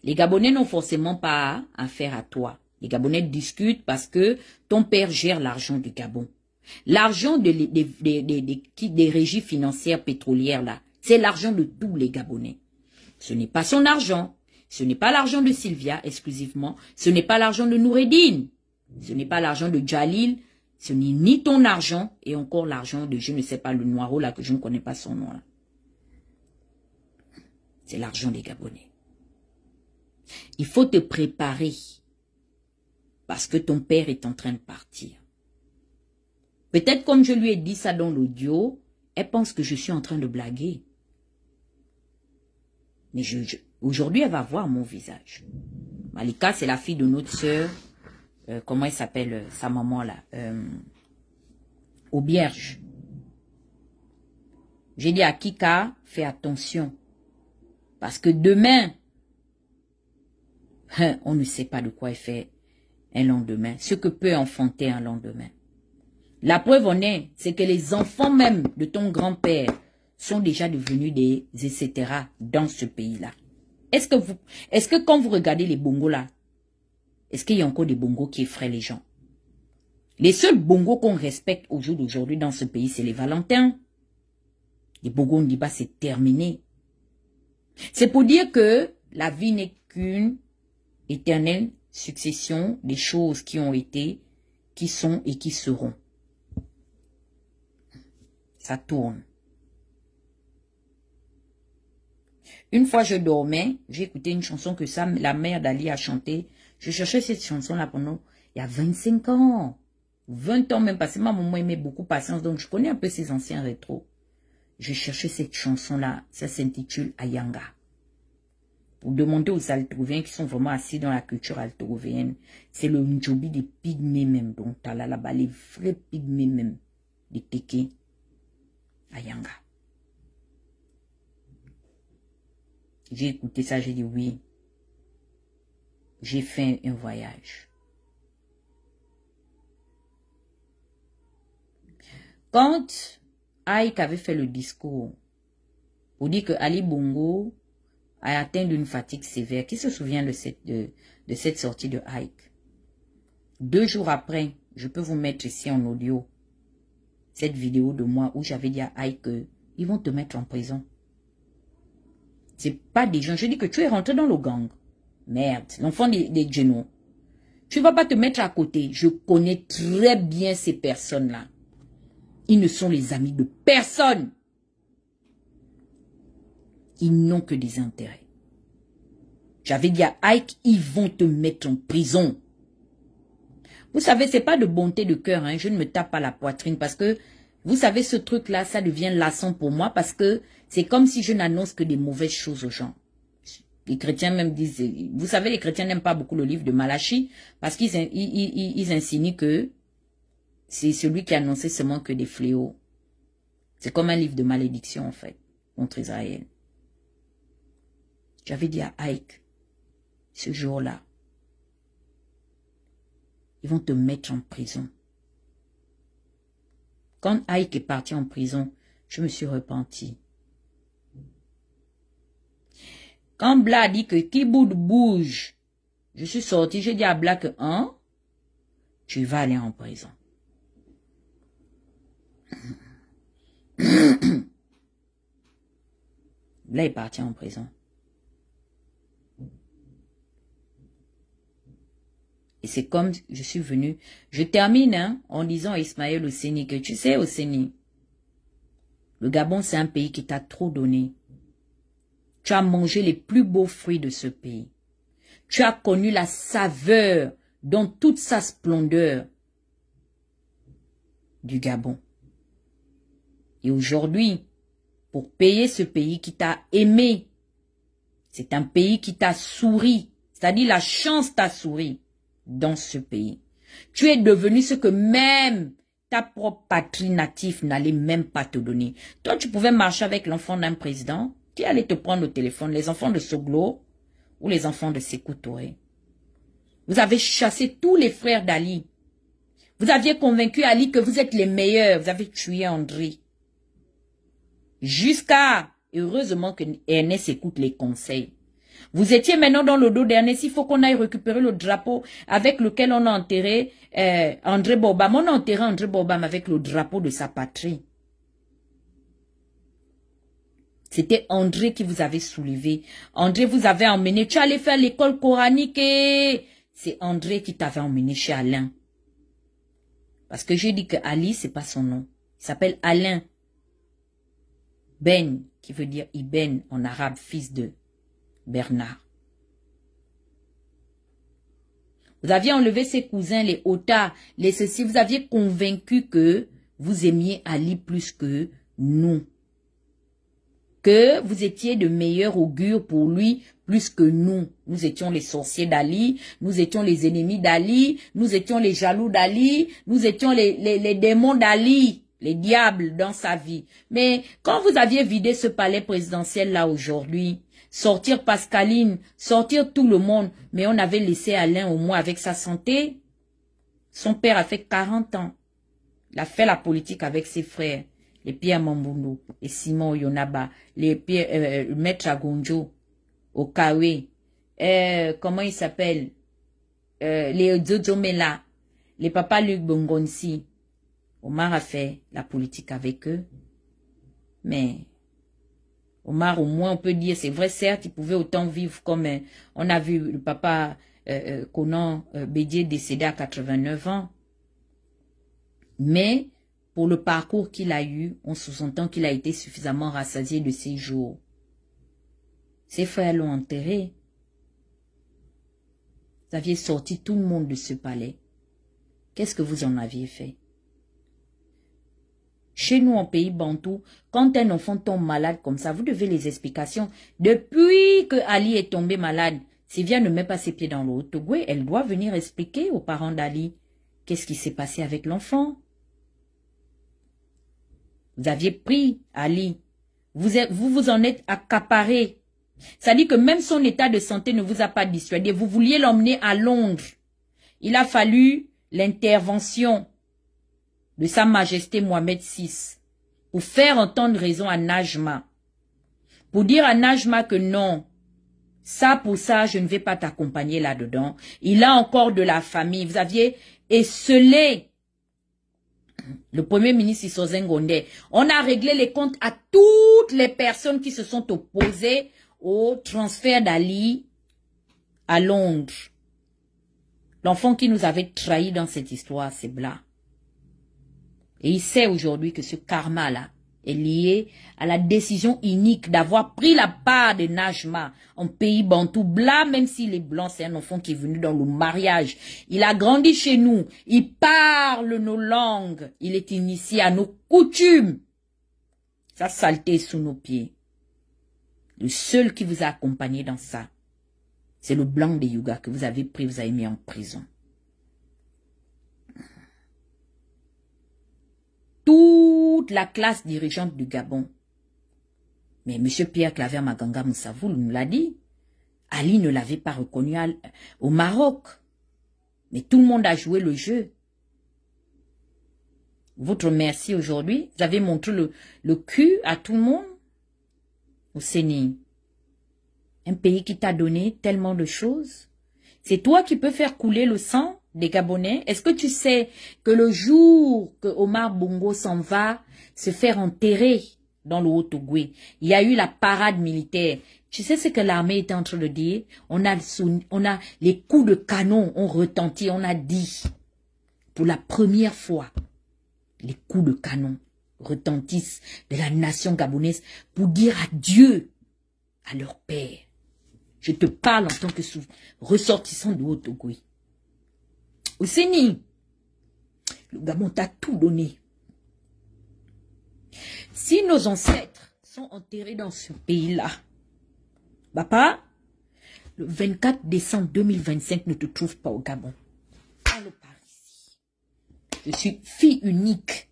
Les Gabonais n'ont forcément pas affaire à toi. Les Gabonais discutent parce que ton père gère l'argent du Gabon. L'argent des régies financières pétrolières, là, c'est l'argent de tous les Gabonais. Ce n'est pas son argent. Ce n'est pas l'argent de Sylvia exclusivement. Ce n'est pas l'argent de Noureddine. Ce n'est pas l'argent de Jalil. Ce n'est ni ton argent et encore l'argent de je ne sais pas le Noiro là que je ne connais pas son nom là. C'est l'argent des Gabonais. Il faut te préparer parce que ton père est en train de partir. Peut-être comme je lui ai dit ça dans l'audio, elle pense que je suis en train de blaguer. Mais aujourd'hui, elle va voir mon visage. Malika, c'est la fille de notre sœur. Comment elle s'appelle, sa maman là, Aubierge. J'ai dit à Kika, fais attention. Parce que demain, on ne sait pas de quoi elle fait un lendemain. Ce que peut enfanter un lendemain. La preuve en est, c'est que les enfants même de ton grand-père sont déjà devenus des etc. dans ce pays-là. Est-ce que quand vous regardez les bongos là, est-ce qu'il y a encore des bongos qui effraient les gens? Les seuls bongos qu'on respecte au jour d'aujourd'hui dans ce pays, c'est les Valentins. Les bongos Ndiba, c'est terminé. C'est pour dire que la vie n'est qu'une éternelle succession des choses qui ont été, qui sont et qui seront. Ça tourne. Une fois je dormais, j'ai écouté une chanson que la mère d'Ali a chantée. Je cherchais cette chanson-là pendant il y a 25 ans. 20 ans même, parce que ma maman aimait beaucoup Patience, donc je connais un peu ces anciens rétros. Je cherchais cette chanson-là, ça s'intitule Ayanga. Pour demander aux Altovéens qui sont vraiment assis dans la culture altovéenne, c'est le Ndjobi des pygmées même, donc t'as là-bas les vrais pygmées même, des Téké. Ayanga. J'ai écouté ça, j'ai dit oui. J'ai fait un voyage. Quand Ike avait fait le discours pour dire que Ali Bongo a atteint d'une fatigue sévère. Qui se souvient de cette sortie de Ike? 2 jours après, je peux vous mettre ici en audio cette vidéo de moi où j'avais dit à Ike que ils vont te mettre en prison. C'est pas des gens. Je dis que tu es rentré dans le gang. Merde, l'enfant des genoux. Tu ne vas pas te mettre à côté. Je connais très bien ces personnes-là. Ils ne sont les amis de personne. Ils n'ont que des intérêts. J'avais dit à Ike, ils vont te mettre en prison. Vous savez, c'est pas de bonté de cœur, hein. Je ne me tape pas la poitrine parce que, vous savez, ce truc-là, ça devient lassant pour moi parce que c'est comme si je n'annonce que des mauvaises choses aux gens. Les chrétiens même disent, vous savez, les chrétiens n'aiment pas beaucoup le livre de Malachie parce qu'ils insinuent que c'est celui qui annonçait seulement que des fléaux. C'est comme un livre de malédiction, en fait, contre Israël. J'avais dit à Ike, ce jour-là, ils vont te mettre en prison. Quand Ike est parti en prison, je me suis repenti. Quand Bla a dit que Kiboud bouge, je suis sorti, j'ai dit à Bla que, hein, tu vas aller en prison. Bla est parti en prison. Et c'est comme je suis venu. Je termine hein, en disant à Ismaël Oseni que tu sais Oseni, le Gabon c'est un pays qui t'a trop donné. Tu as mangé les plus beaux fruits de ce pays. Tu as connu la saveur dans toute sa splendeur du Gabon. Et aujourd'hui, pour payer ce pays qui t'a aimé, c'est un pays qui t'a souri, c'est-à-dire la chance t'a souri dans ce pays. Tu es devenu ce que même ta propre patrie native n'allait même pas te donner. Toi, tu pouvais marcher avec l'enfant d'un président qui allait te prendre au téléphone, les enfants de Soglo ou les enfants de Sékou Touré. Vous avez chassé tous les frères d'Ali. Vous aviez convaincu Ali que vous êtes les meilleurs. Vous avez tué André. Jusqu'à, heureusement que Ernest écoute les conseils. Vous étiez maintenant dans le dos d'Ernest. Il faut qu'on aille récupérer le drapeau avec lequel on a enterré André Bobam. On a enterré André Bobam avec le drapeau de sa patrie. C'était André qui vous avait soulevé. André vous avait emmené. Tu allais faire l'école coranique et c'est André qui t'avait emmené chez Alain. Parce que j'ai dit que Ali, c'est pas son nom. Il s'appelle Alain. Ben, qui veut dire Ibn en arabe, fils de Bernard. Vous aviez enlevé ses cousins, les Ota, les ceci. Vous aviez convaincu que vous aimiez Ali plus que nous. Que vous étiez de meilleur augure pour lui plus que nous. Nous étions les sorciers d'Ali, nous étions les ennemis d'Ali, nous étions les jaloux d'Ali, nous étions les démons d'Ali, les diables dans sa vie. Mais quand vous aviez vidé ce palais présidentiel là aujourd'hui, sortir Pascaline, sortir tout le monde, mais on avait laissé Alain au moins avec sa santé. Son père a fait 40 ans. Il a fait la politique avec ses frères. Les Pierre Mamboundou, les Simon Yonaba, les Pierre, Maître Agonjo, Okawe, comment il s'appelle, les Dzomela, les Papa Luc Bongonsi. Omar a fait la politique avec eux. Mais Omar, au moins, on peut dire, c'est vrai, certes, il pouvait autant vivre comme on a vu le papa Conan Bédier décédé à 89 ans. Mais pour le parcours qu'il a eu, on sous-entend qu'il a été suffisamment rassasié de ses jours. Ses frères l'ont enterré. Vous aviez sorti tout le monde de ce palais. Qu'est-ce que vous en aviez fait? Chez nous, en pays bantou, quand un enfant tombe malade comme ça, vous devez les explications. Depuis que Ali est tombé malade, Sylvia ne met pas ses pieds dans le Haut-Togo, elle doit venir expliquer aux parents d'Ali qu'est-ce qui s'est passé avec l'enfant. Vous aviez pris Ali. Vous en êtes accaparé. Ça dit que même son état de santé ne vous a pas dissuadé. Vous vouliez l'emmener à Londres. Il a fallu l'intervention de Sa Majesté Mohamed VI pour faire entendre raison à Najma. pour dire à Najma que non, ça pour ça, je ne vais pas t'accompagner là-dedans. Il a encore de la famille. Vous aviez esselé le premier ministre Issoze Ngondé. On a réglé les comptes à toutes les personnes qui se sont opposées au transfert d'Ali à Londres. L'enfant qui nous avait trahis dans cette histoire, c'est Bla. Et il sait aujourd'hui que ce karma-là est lié à la décision unique d'avoir pris la part de Najma en pays bantou. Bla, même s'il est blanc, c'est un enfant qui est venu dans le mariage. Il a grandi chez nous. Il parle nos langues. Il est initié à nos coutumes. Sa saleté est sous nos pieds. Le seul qui vous a accompagné dans ça, c'est le blanc de Yuga que vous avez pris, vous avez mis en prison. Toute la classe dirigeante du Gabon. Mais M. Pierre Claver Maganga Moussavoul nous l'a dit. Ali ne l'avait pas reconnu au Maroc. Mais tout le monde a joué le jeu. Votre merci aujourd'hui, vous avez montré le cul à tout le monde. Au Séni. Un pays qui t'a donné tellement de choses. C'est toi qui peux faire couler le sang des Gabonais. Est-ce que tu sais que le jour que Omar Bongo s'en va se faire enterrer dans le Haut-Ogooué, il y a eu la parade militaire. Tu sais ce que l'armée était en train de dire? On a les coups de canon ont retenti. On a dit, pour la première fois, les coups de canon retentissent de la nation gabonaise pour dire adieu à leur père. Je te parle en tant que ressortissant de Haut-Ogooué. Au Séni, le Gabon t'a tout donné. Si nos ancêtres sont enterrés dans ce pays-là, papa, le 24 décembre 2025 ne te trouve pas au Gabon. Parle par ici. Je suis fille unique.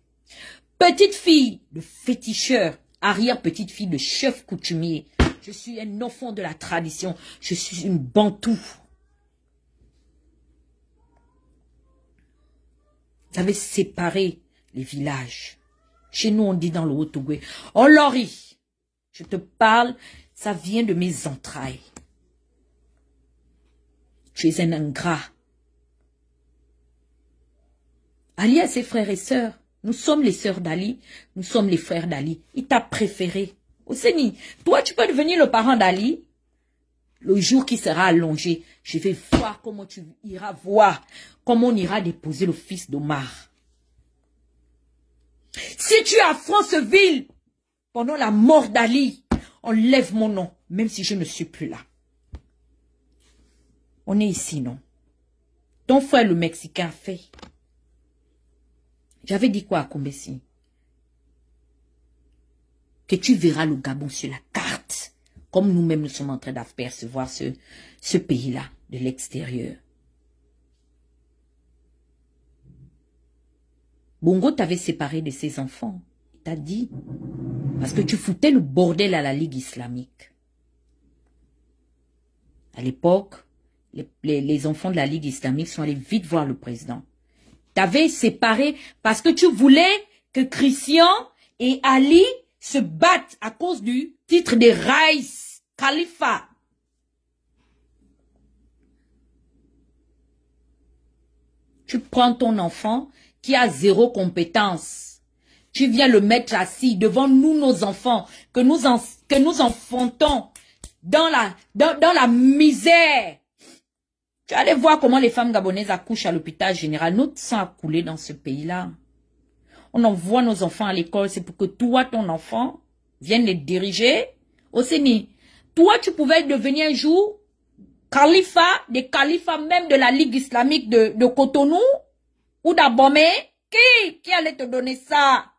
Petite fille de féticheur, arrière-petite fille de chef coutumier. Je suis un enfant de la tradition. Je suis une bantou. Vous avez séparé les villages. Chez nous, on dit dans le Haut-Ogooué, oh Lori, je te parle, ça vient de mes entrailles. Tu es un ingrat. Ali a ses frères et sœurs. Nous sommes les sœurs d'Ali. Nous sommes les frères d'Ali. Il t'a préféré. Au Séni, toi, tu peux devenir le parent d'Ali. Le jour qui sera allongé, je vais voir comment tu iras voir, comment on ira déposer le fils d'Omar. Si tu es à Franceville, pendant la mort d'Ali, enlève mon nom, même si je ne suis plus là. On est ici, non? Ton frère, le Mexicain, a fait. J'avais dit quoi à Kombesi? Que tu verras le Gabon sur la carte. Comme nous-mêmes, nous sommes en train d'apercevoir ce pays-là de l'extérieur. Bongo t'avait séparé de ses enfants. Il t'a dit. Parce que tu foutais le bordel à la Ligue islamique. À l'époque, les enfants de la Ligue islamique sont allés vite voir le président. T'avais séparé parce que tu voulais que Christian et Ali se battent à cause du titre de Raïs, Khalifa. Tu prends ton enfant qui a zéro compétence. Tu viens le mettre assis devant nous, nos enfants, que nous enfantons dans la misère. Tu allais voir comment les femmes gabonaises accouchent à l'hôpital général. Notre sang a coulé dans ce pays-là. On envoie nos enfants à l'école, c'est pour que toi, ton enfant, vienne les diriger. Au Séni, toi, tu pouvais devenir un jour Khalifa, des califats même de la Ligue islamique de Cotonou ou d'Abomey. Qui allait te donner ça?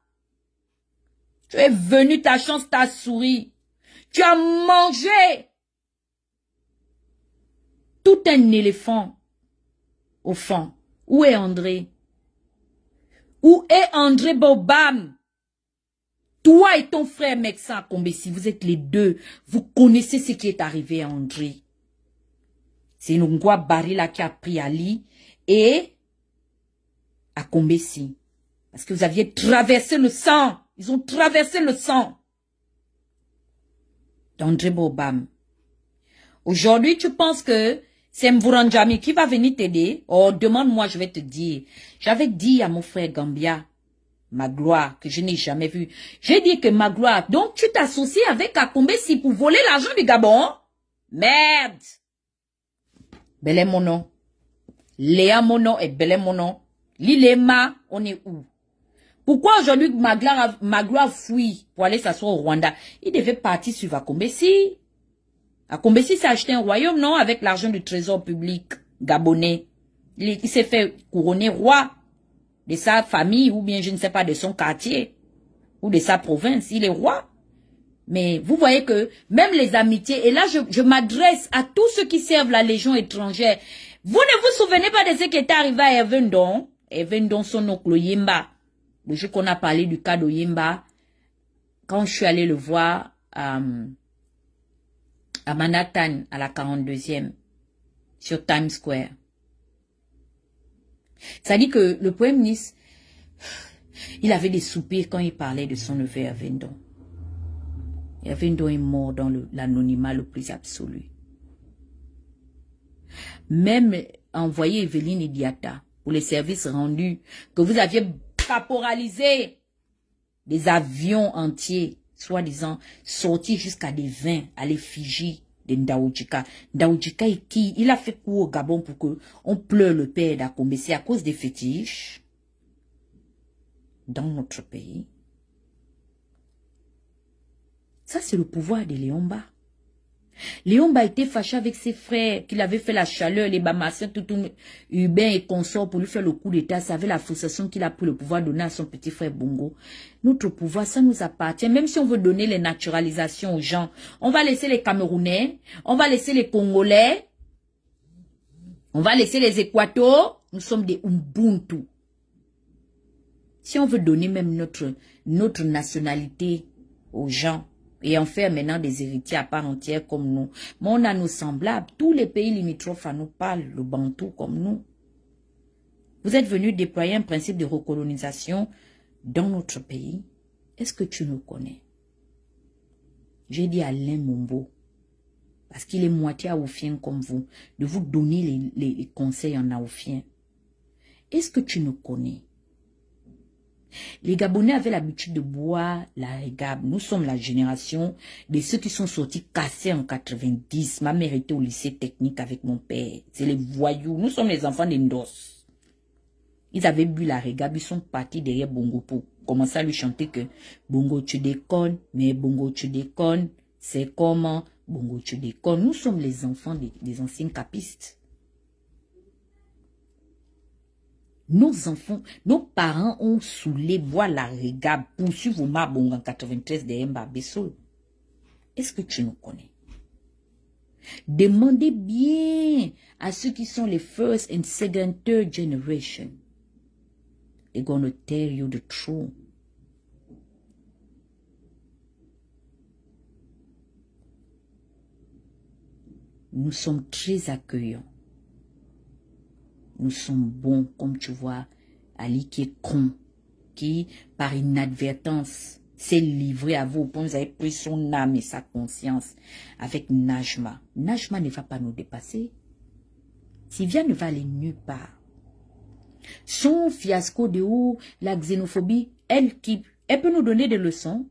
Tu es venu, ta chance t'a souri. Tu as mangé tout un éléphant au fond. Où est André? Où est André Bobam? Toi et ton frère Meksa Kombesi, vous êtes les deux. Vous connaissez ce qui est arrivé à André. C'est Ngwa Barila qui a pris Ali et à Kombesi. Parce que vous aviez traversé le sang. Ils ont traversé le sang. d'André Bobam. Aujourd'hui, tu penses que c'est Mvouranjami qui va venir t'aider? Oh, demande-moi, je vais te dire. J'avais dit à mon frère Gambia, Magloire, que je n'ai jamais vu. J'ai dit que Magloire, donc tu t'associes avec Akombesi pour voler l'argent du Gabon? Merde! Belé mon nom. Léa mon nom et Belé mon nom. L'Ilema, on est où? Pourquoi aujourd'hui Magloire fuit pour aller s'asseoir au Rwanda? Il devait partir sur Akombesi. Akombesi s'est acheté un royaume, non? Avec l'argent du trésor public gabonais. Il s'est fait couronner roi de sa famille ou bien je ne sais pas de son quartier ou de sa province. Il est roi. Mais vous voyez que même les amitiés, et là je m'adresse à tous ceux qui servent la Légion étrangère. Vous ne vous souvenez pas de ce qui est arrivé à Evendon? Evendon son oncle Yimba. Le jour qu'on a parlé du cas d'Oyimba, quand je suis allé le voir à Manhattan, à la 42e, sur Times Square. Ça dit que le Premier ministre, il avait des soupirs quand il parlait de son neveu Evendon. Evendon est mort dans l'anonymat le plus absolu. Même envoyé Evelyne Idiata pour les services rendus, que vous aviez caporalisé des avions entiers, soi-disant sortis jusqu'à des 20 à l'effigie de Ndaoudjika. Ndaoudjika est qui? Il a fait coup au Gabon pour que on pleure le père d'Akombesi à cause des fétiches dans notre pays. Ça, c'est le pouvoir de Léomba. Léomba était fâché avec ses frères, qu'il avait fait la chaleur, les Bamassiens, tout Hubin et consorts pour lui faire le coup d'état. Ça avait la frustration qu'il a pris le pouvoir donner à son petit frère Bongo. Notre pouvoir, ça nous appartient. Même si on veut donner les naturalisations aux gens, on va laisser les Camerounais, on va laisser les Congolais, on va laisser les Équatos. Nous sommes des Ubuntu. Si on veut donner même notre nationalité aux gens, et en faire maintenant des héritiers à part entière comme nous. Mais on a nos semblables. Tous les pays limitrophes à nous parlent le bantou comme nous. Vous êtes venus déployer un principe de recolonisation dans notre pays. Est-ce que tu nous connais? J'ai dit à Alain Mombo, parce qu'il est moitié aoufien comme vous, de vous donner les conseils en aoufien. Est-ce que tu nous connais? Les Gabonais avaient l'habitude de boire la régab. Nous sommes la génération de ceux qui sont sortis cassés en 90. Ma mère était au lycée technique avec mon père. C'est les voyous. Nous sommes les enfants des Ndos. Ils avaient bu la régab. Ils sont partis derrière Bongo pour commencer à lui chanter que Bongo tu déconnes, mais Bongo tu déconnes. C'est comment Bongo tu déconnes. Nous sommes les enfants des anciens capistes. Nos enfants, nos parents ont saoulé boire la régab pour suivre Mabong en 93 de Mba Bessol. Est-ce que tu nous connais? Demandez bien à ceux qui sont les first and second, third generation. They're going to tell you the truth. Nous sommes très accueillants. Nous sommes bons, comme tu vois, Ali qui est con, qui, par inadvertance, s'est livré à vous. Vous avez pris son âme et sa conscience avec Najma. Najma ne va pas nous dépasser. Sylvia ne va aller nulle part. Son fiasco de haut, la xénophobie, elle peut nous donner des leçons.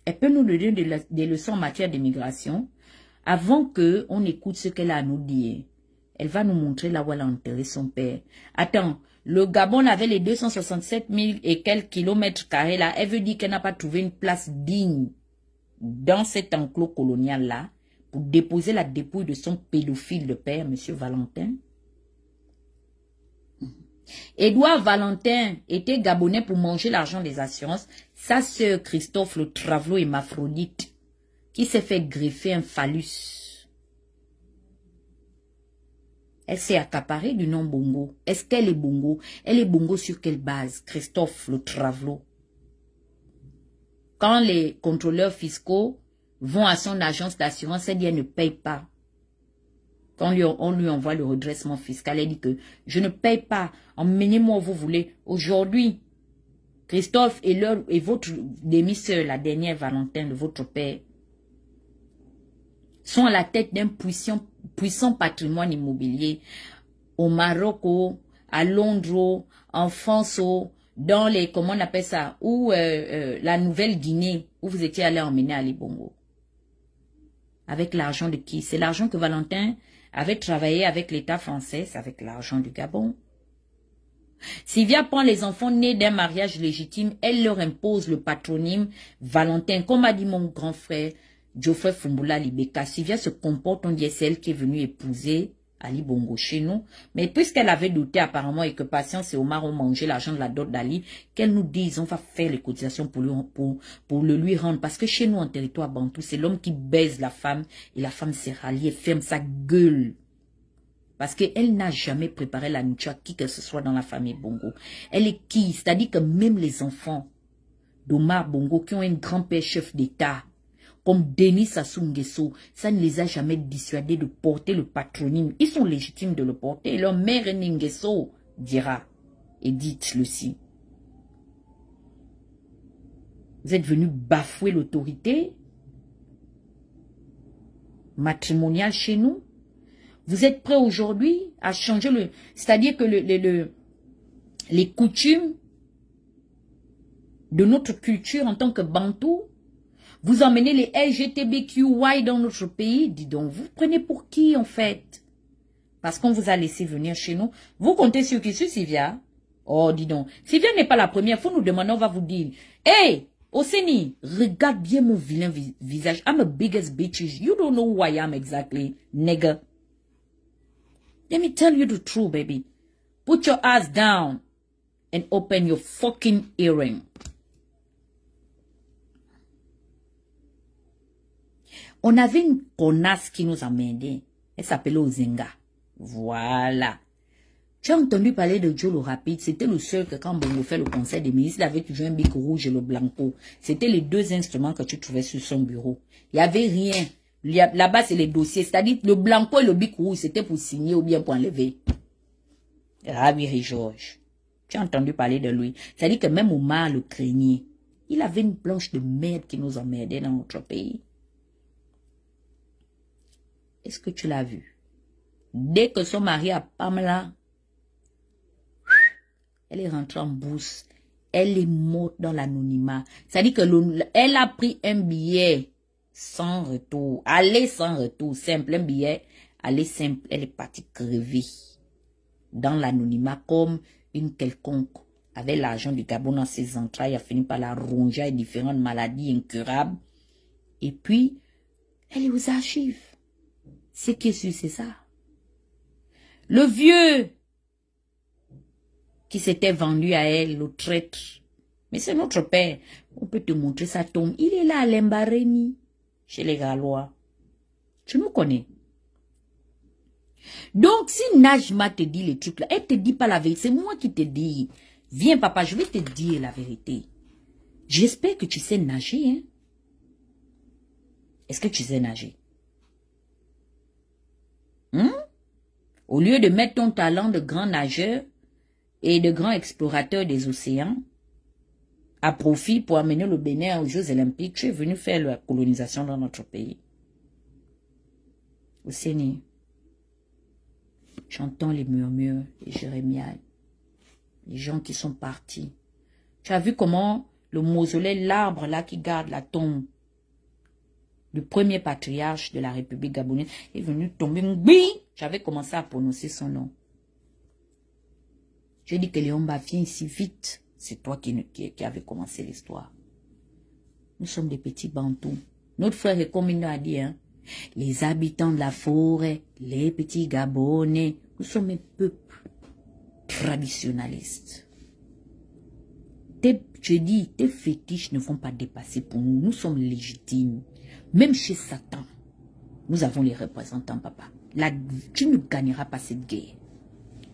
Elle peut nous donner des leçons en matière d'immigration avant qu'on écoute ce qu'elle a à nous dire. Elle va nous montrer là où elle a enterré son père. Attends, le Gabon avait les 267 000 et quelques kilomètres carrés là. Elle veut dire qu'elle n'a pas trouvé une place digne dans cet enclos colonial-là pour déposer la dépouille de son pédophile de père, M. Valentin. Édouard Valentin était Gabonais pour manger l'argent des assurances. Sa sœur Christophe le Travelot hémaphrodite qui s'est fait greffer un phallus. Elle s'est accaparée du nom Bongo. Est-ce qu'elle est Bongo? Elle est Bongo sur quelle base? Christophe le Travelot. Quand les contrôleurs fiscaux vont à son agence d'assurance, elle dit elle ne paye pas. Quand on lui envoie le redressement fiscal, elle dit que je ne paye pas. Emmenez-moi où vous voulez. Aujourd'hui, Christophe et votre demi-sœur, la dernière Valentin de votre père, sont à la tête d'un puissant patrimoine immobilier au Maroc, à Londres, en France, dans les, comment on appelle ça, ou la Nouvelle-Guinée, où vous étiez allé emmener Ali Bongo. Avec l'argent de qui? C'est l'argent que Valentin avait travaillé avec l'État français, c'est avec l'argent du Gabon. Sylvia prend les enfants nés d'un mariage légitime, elle leur impose le patronyme Valentin, comme a dit mon grand frère Geoffrey Fumbula Libeka. Sylvia se comporte, on dit c'est elle qui est venue épouser Ali Bongo chez nous, mais puisqu'elle avait douté apparemment et que Patience et Omar ont mangé l'argent de la dot d'Ali, qu'elle nous dise on va faire les cotisations pour le lui rendre, parce que chez nous en territoire bantou, c'est l'homme qui baise la femme et la femme s'est ralliée, ferme sa gueule. Parce qu'elle n'a jamais préparé la nourriture à qui que ce soit dans la famille Bongo. Elle est qui? C'est-à-dire que même les enfants d'Omar Bongo qui ont un grand-père chef d'État, comme Denis Sassou Nguesso, ça ne les a jamais dissuadés de porter le patronyme. Ils sont légitimes de le porter. Et leur mère Nguesso dira, et dites-le si. Vous êtes venus bafouer l'autorité matrimoniale chez nous. Vous êtes prêts aujourd'hui à changer le... C'est-à-dire que les coutumes de notre culture en tant que Bantou, vous emmenez les LGTBQY dans notre pays. Dis donc, vous prenez pour qui en fait? Parce qu'on vous a laissé venir chez nous. Vous comptez sur qui? Sur Sylvia? Oh, dis donc. Sylvia n'est pas la première. Faut nous demander, on va vous dire. Hey! Oseni, regarde bien mon vilain visage. I'm a biggest bitch. You don't know who I am exactly, nigga. Let me tell you the truth, baby. Put your ass down and open your fucking earring. On avait une connasse qui nous emmènait. Elle s'appelait Ozenga. Voilà. Tu as entendu parler de Joe le rapide. C'était le seul que quand Bongo fait le conseil des ministres, il avait toujours un bic rouge et le blanco. C'était les deux instruments que tu trouvais sur son bureau. Il n'y avait rien. Là-bas, c'est les dossiers. C'est-à-dire le blanco et le bic rouge, c'était pour signer ou bien pour enlever. Rabiri Georges. Tu as entendu parler de lui. C'est-à-dire que même Omar le craignait. Il avait une planche de merde qui nous emmerdait dans notre pays. Est-ce que tu l'as vu? Dès que son mari a Pamela, elle est rentrée en bourse. Elle est morte dans l'anonymat. C'est-à-dire qu'elle a pris un billet sans retour. Aller sans retour. Simple, un billet. Aller simple. Elle est partie crever dans l'anonymat comme une quelconque. Avec l'argent du Gabon dans ses entrailles, elle a fini par la ronger à différentes maladies incurables. Et puis, elle est aux archives. Ce qui est sûr, c'est ça. Le vieux qui s'était vendu à elle, le traître. Mais c'est notre père. On peut te montrer sa tombe. Il est là à Lembareni, chez les Gallois. Tu nous connais. Donc, si Najma te dit les trucs là, elle te dit pas la vérité. C'est moi qui te dis. Viens, papa, je vais te dire la vérité. J'espère que tu sais nager, hein. Est-ce que tu sais nager? Au lieu de mettre ton talent de grand nageur et de grand explorateur des océans à profit pour amener le Bénin aux Jeux Olympiques, tu es venu faire la colonisation dans notre pays. Oseni, j'entends les murmures, les jérémiades, les gens qui sont partis. Tu as vu comment le mausolée, l'arbre là qui garde la tombe du premier patriarche de la République gabonaise est venu tomber. J'avais commencé à prononcer son nom. J'ai dit que Léomba, viens ici vite. C'est toi qui avait commencé l'histoire. Nous sommes des petits bantous. Notre frère est comme il nous a dit, hein, les habitants de la forêt, les petits Gabonais, nous sommes un peuple traditionnaliste. Je dis, tes fétiches ne vont pas dépasser pour nous. Nous sommes légitimes. Même chez Satan, nous avons les représentants, papa. Tu ne gagneras pas cette guerre.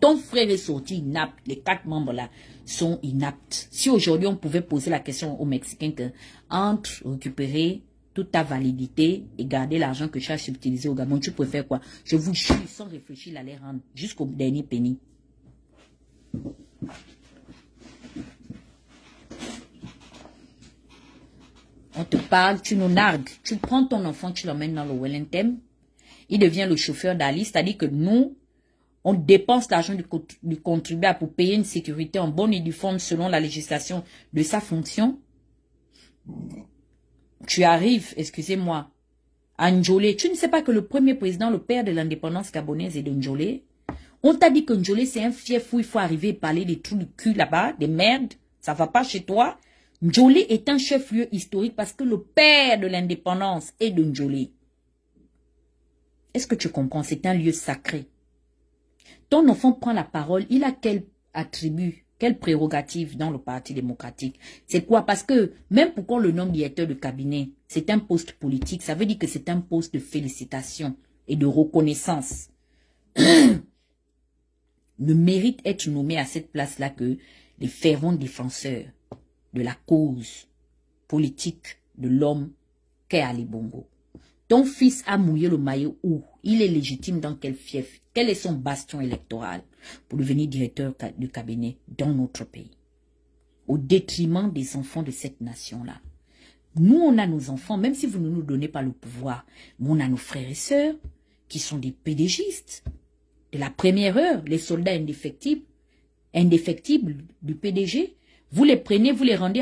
Ton frère est sorti inapte. Les 4 membres là sont inaptes. Si aujourd'hui on pouvait poser la question aux Mexicains que entre récupérer toute ta validité et garder l'argent que tu as subtilisé au Gabon, tu préfères quoi? Je vous jure, sans réfléchir, il allait rendre jusqu'au dernier penny. On te parle, tu nous nargues. Tu prends ton enfant, tu l'emmènes dans le Wellington. Il devient le chauffeur d'Ali. C'est-à-dire que nous, on dépense l'argent du contribuable pour payer une sécurité en bonne et due forme selon la législation de sa fonction. Tu arrives, excusez-moi, à Njolé. Tu ne sais pas que le premier président, le père de l'indépendance gabonaise est de Njolé. On t'a dit que Njolé, c'est un fief où il faut arriver et parler des trous de cul là-bas, des merdes. Ça va pas chez toi. Njolé est un chef-lieu historique parce que le père de l'indépendance est de Njolé. Est-ce que tu comprends? C'est un lieu sacré. Ton enfant prend la parole, il a quel attribut, quelle prérogative dans le Parti démocratique? C'est quoi? Parce que même pour qu'on le nomme directeur de cabinet, c'est un poste politique. Ça veut dire que c'est un poste de félicitation et de reconnaissance. Ne mérite être nommé à cette place-là que les fervents défenseurs de la cause politique de l'homme qu'est Ali Bongo. Ton fils a mouillé le maillot où? Il est légitime dans quel fief? Quel est son bastion électoral pour devenir directeur du cabinet dans notre pays? Au détriment des enfants de cette nation-là. Nous, on a nos enfants, même si vous ne nous donnez pas le pouvoir, mais on a nos frères et sœurs qui sont des PDGistes. De la première heure, les soldats indéfectibles du PDG, vous les prenez, vous les rendez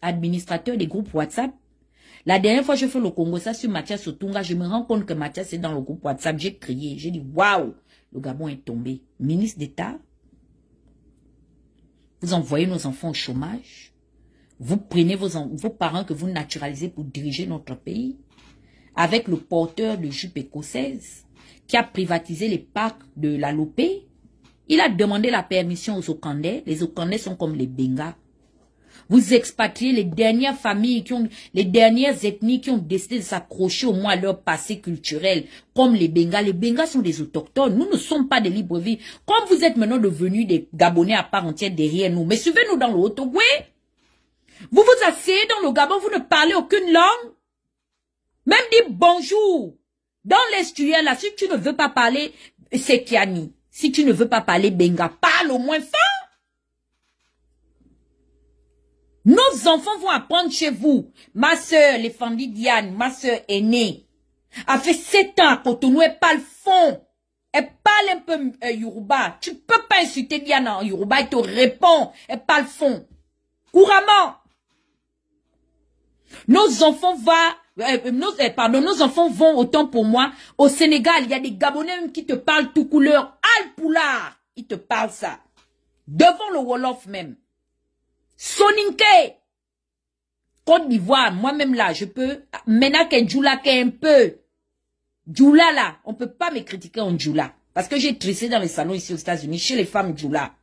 administrateurs des groupes WhatsApp. La dernière fois, je fais le Congo, ça sur Mathias Otunga, je me rends compte que Mathias est dans le groupe WhatsApp. J'ai crié, j'ai dit, waouh, le Gabon est tombé. Ministre d'État, vous envoyez nos enfants au chômage, vous prenez vos parents que vous naturalisez pour diriger notre pays, avec le porteur de jupe écossaise, qui a privatisé les parcs de la Lopé. Il a demandé la permission aux Okandais. Les Okandais sont comme les Bengas. Vous expatriez les dernières familles, les dernières ethnies qui ont décidé de s'accrocher au moins à leur passé culturel, comme les Bengas. Les Bengas sont des autochtones. Nous ne sommes pas des libres vies. Comme vous êtes maintenant devenus des Gabonais à part entière derrière nous. Mais suivez-nous dans le Haut-Ogooué. Vous vous asseyez dans le Gabon, vous ne parlez aucune langue. Même dire bonjour. Dans l'estuaire, là, si tu ne veux pas parler Sekiani, si tu ne veux pas parler Benga, parle au moins fort. Nos enfants vont apprendre chez vous. Ma soeur, les Fandi Diane, ma soeur aînée, a fait 7 ans à Cotonou, elle parle fond. Elle parle un peu Yoruba. Tu peux pas insulter Diane en Yoruba, elle te répond. Elle parle fond. Couramment. Nos enfants nos enfants vont, autant pour moi, au Sénégal, il y a des Gabonais qui te parlent tout couleur, Alpoulard, ils te parlent ça. Devant le Wolof même. Soninke, Côte d'Ivoire, moi-même là, je peux, maintenant que Djoula un peu, Djoula là, on peut pas me critiquer en Djoula, parce que j'ai trissé dans les salons ici aux États-Unis, chez les femmes Djoula.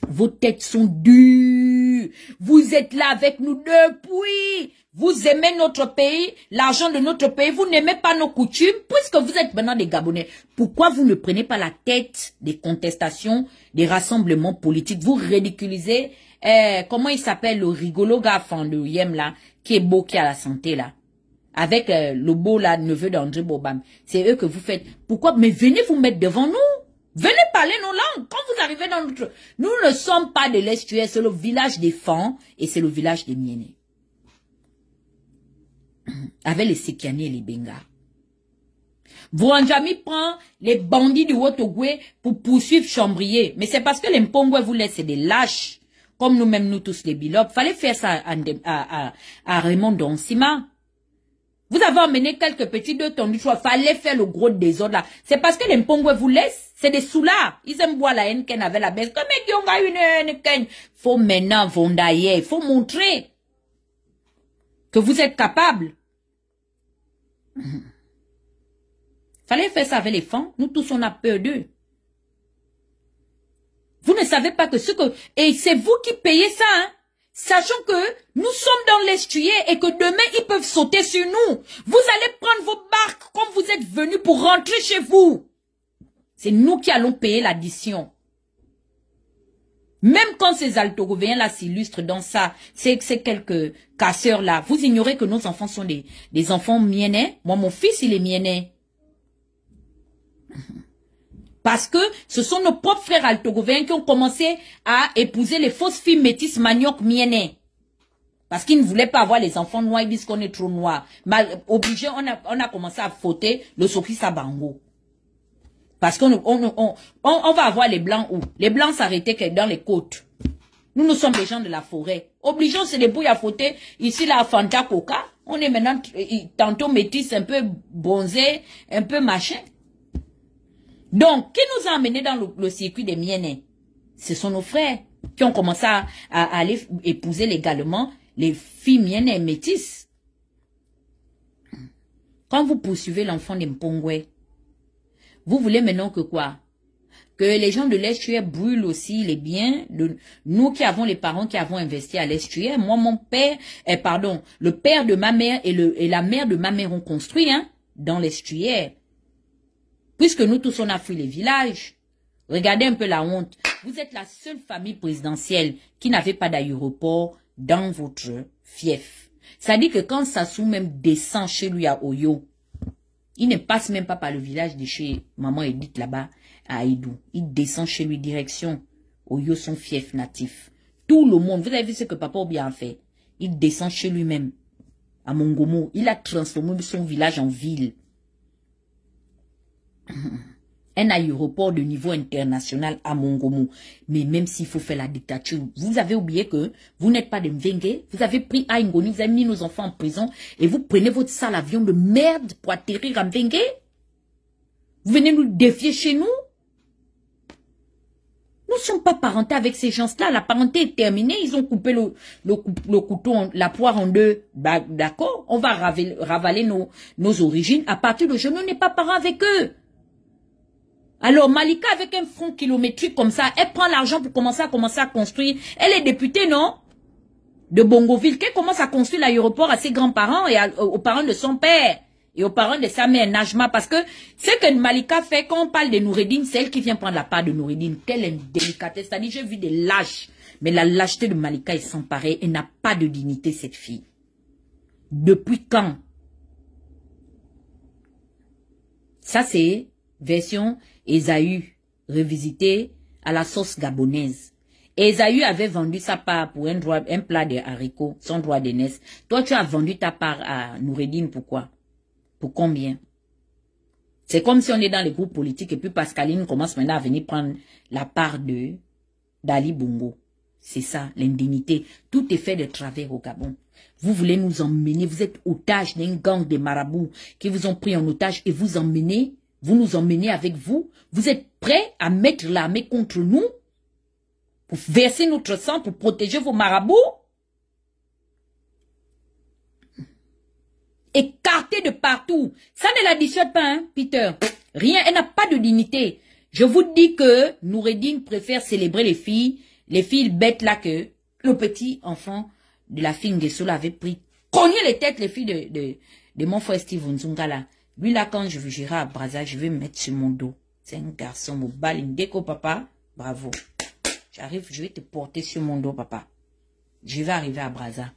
Vos têtes sont dures. Vous êtes là avec nous depuis. Vous aimez notre pays, l'argent de notre pays. Vous n'aimez pas nos coutumes, puisque vous êtes maintenant des Gabonais. Pourquoi vous ne prenez pas la tête des contestations, des rassemblements politiques? Vous ridiculisez, comment il s'appelle, le rigolo gars, le Yem là, qui est beau, qui a la santé là. Avec le beau là, neveu d'André Bobam. C'est eux que vous faites. Pourquoi? Mais venez vous mettre devant nous. Venez parler nos langues. Quand vous arrivez dans notre... Nous ne sommes pas de l'estuaire, c'est le village des Fans et c'est le village des Mienais. Avec les Sekiani et les Bengas. Vouranjami prend les bandits du Haut-Ogooué pour poursuivre Chambrier. Mais c'est parce que les Mpongwe vous laissent des lâches. Comme nous-mêmes, nous tous les Bilop. Fallait faire ça à Raymond Donsima. Vous avez emmené quelques petits 2 tonnes du choix. Fallait faire le gros désordre là. C'est parce que les Mpongwe vous laissent. C'est des soulards. Ils aiment boire la haine qu'elle avait la baisse. Comme ils ont une haine. Faut maintenant vondailler. Il faut montrer que vous êtes capable. Fallait faire ça avec les femmes. Nous tous on a peur d'eux. Vous ne savez pas que ce que... Et c'est vous qui payez ça, hein. Sachant que nous sommes dans l'estuaire et que demain, ils peuvent sauter sur nous. Vous allez prendre vos barques comme vous êtes venus pour rentrer chez vous. C'est nous qui allons payer l'addition. Même quand ces altogovéens là s'illustrent dans ça, c'est quelques casseurs là. Vous ignorez que nos enfants sont des enfants miennais. Moi, mon fils, il est miennais. Parce que ce sont nos propres frères altogovéens qui ont commencé à épouser les fausses filles métisses manioc miennais. Parce qu'ils ne voulaient pas avoir les enfants noirs, ils disent qu'on est trop noirs. Obligé, on a commencé à frotter le Soki Sabango. Parce qu'on va avoir les blancs où? Les blancs s'arrêtaient que dans les côtes. Nous sommes des gens de la forêt. Obligeons ces débrouilles à frotter. Ici, là, Fanta Coca. On est maintenant tantôt métis, un peu bronzé, un peu machin. Donc, qui nous a amenés dans le circuit des miennes? Ce sont nos frères qui ont commencé à aller épouser légalement les filles miennes et métisses. Quand vous poursuivez l'enfant d'Mpongwe, vous voulez maintenant que quoi? Que les gens de l'estuaire brûlent aussi les biens de nous qui avons les parents qui avons investi à l'estuaire. Moi, mon père, le père de ma mère et la mère de ma mère ont construit, dans l'estuaire. Puisque nous tous, on a fui les villages. Regardez un peu la honte. Vous êtes la seule famille présidentielle qui n'avait pas d'aéroport dans votre fief. Ça dit que quand Sassou même descend chez lui à Oyo, il ne passe même pas par le village de chez maman Edith là-bas à Aïdou. Il descend chez lui direction Oyo, son fief natif. Tout le monde, vous avez vu ce que papa Obi a fait. Il descend chez lui-même à Mongomo. Il a transformé son village en ville. Un aéroport de niveau international à Mongomo. Mais même s'il faut faire la dictature, vous avez oublié que vous n'êtes pas des Mvengue. Vous avez pris Aïngoni, vous avez mis nos enfants en prison et vous prenez votre sale avion de merde pour atterrir à Mvengue. Vous venez nous défier chez nous. Nous ne sommes pas parentés avec ces gens-là. La parenté est terminée. Ils ont coupé le couteau, la poire en deux. Bah, d'accord, on va ravaler nos origines. À partir de aujourd'hui, on n'est pas parents avec eux. Alors, Malika, avec un front kilométrique comme ça, elle prend l'argent pour commencer à construire. Elle est députée, non? De Bongoville, qui commence à construire l'aéroport à ses grands-parents et aux parents de son père. Et aux parents de sa mère, Najma. Parce que ce que Malika fait, quand on parle de Noureddine, c'est elle qui vient prendre la part de Noureddine. Quelle indélicatesse. C'est-à-dire, j'ai vu des lâches. Mais la lâcheté de Malika est sans pareil. Elle n'a pas de dignité, cette fille. Depuis quand? Ça, c'est version Esaü, revisité à la sauce gabonaise. Esaü avait vendu sa part pour un plat de haricots, son droit d'aînesse. Toi, tu as vendu ta part à Noureddine, pourquoi? Pour combien? C'est comme si on est dans les groupes politiques et puis Pascaline commence maintenant à venir prendre la part d'Ali Bongo. C'est ça, l'indignité. Tout est fait de travers au Gabon. Vous voulez nous emmener, vous êtes otages d'un gang de marabouts qui vous ont pris en otage et vous nous emmenez avec vous. Vous êtes prêts à mettre l'armée contre nous pour verser notre sang, pour protéger vos marabouts? Écartez de partout. Ça ne la dissuade pas, hein, Peter. Rien, elle n'a pas de dignité. Je vous dis que Noureddine préfère célébrer les filles bêtes là que le petit enfant de la fille Ngesola avait pris. Cogner les têtes, les filles de mon frère Steve Nzunga là. Lui là, quand j'irai à Brazza, je vais me mettre sur mon dos. C'est un garçon, mon balindéco, papa. Bravo. J'arrive, je vais te porter sur mon dos, papa. Je vais arriver à Brazza.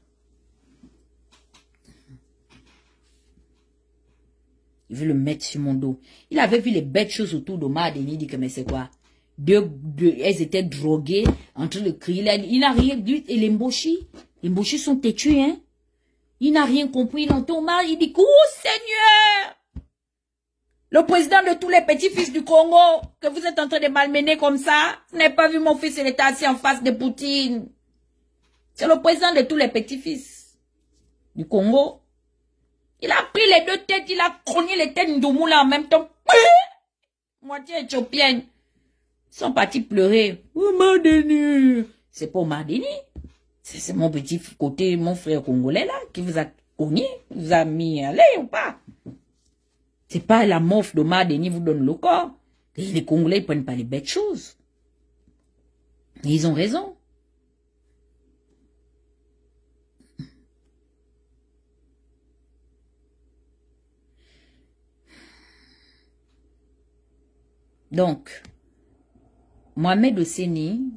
Il veut le mettre sur mon dos. Il avait vu les bêtes choses autour d'Omar Deni, il dit que mais c'est quoi? Elles étaient droguées, en train de crier. Il n'a rien dit. Et les Mboshi sont têtus, hein? Il n'a rien compris. Il entend Omar, il dit, oh Seigneur! Le président de tous les petits-fils du Congo, que vous êtes en train de malmener comme ça, vous n'avez pas vu mon fils, il était assis en face de Poutine. C'est le président de tous les petits-fils du Congo. Il a pris les deux têtes, il a cogné les têtes d'Oumoula en même temps. Moitié éthiopienne. Ils sont partis pleurer. Omar Deni. C'est pas Omar Deni. C'est mon petit côté, mon frère congolais là, qui vous a cogné, vous a mis à l'air ou pas. C'est pas la morphe d'Omar Deni vous donne le corps. Et les Congolais ne prennent pas les bêtes choses. Et ils ont raison. Donc, Mohamed Osseni,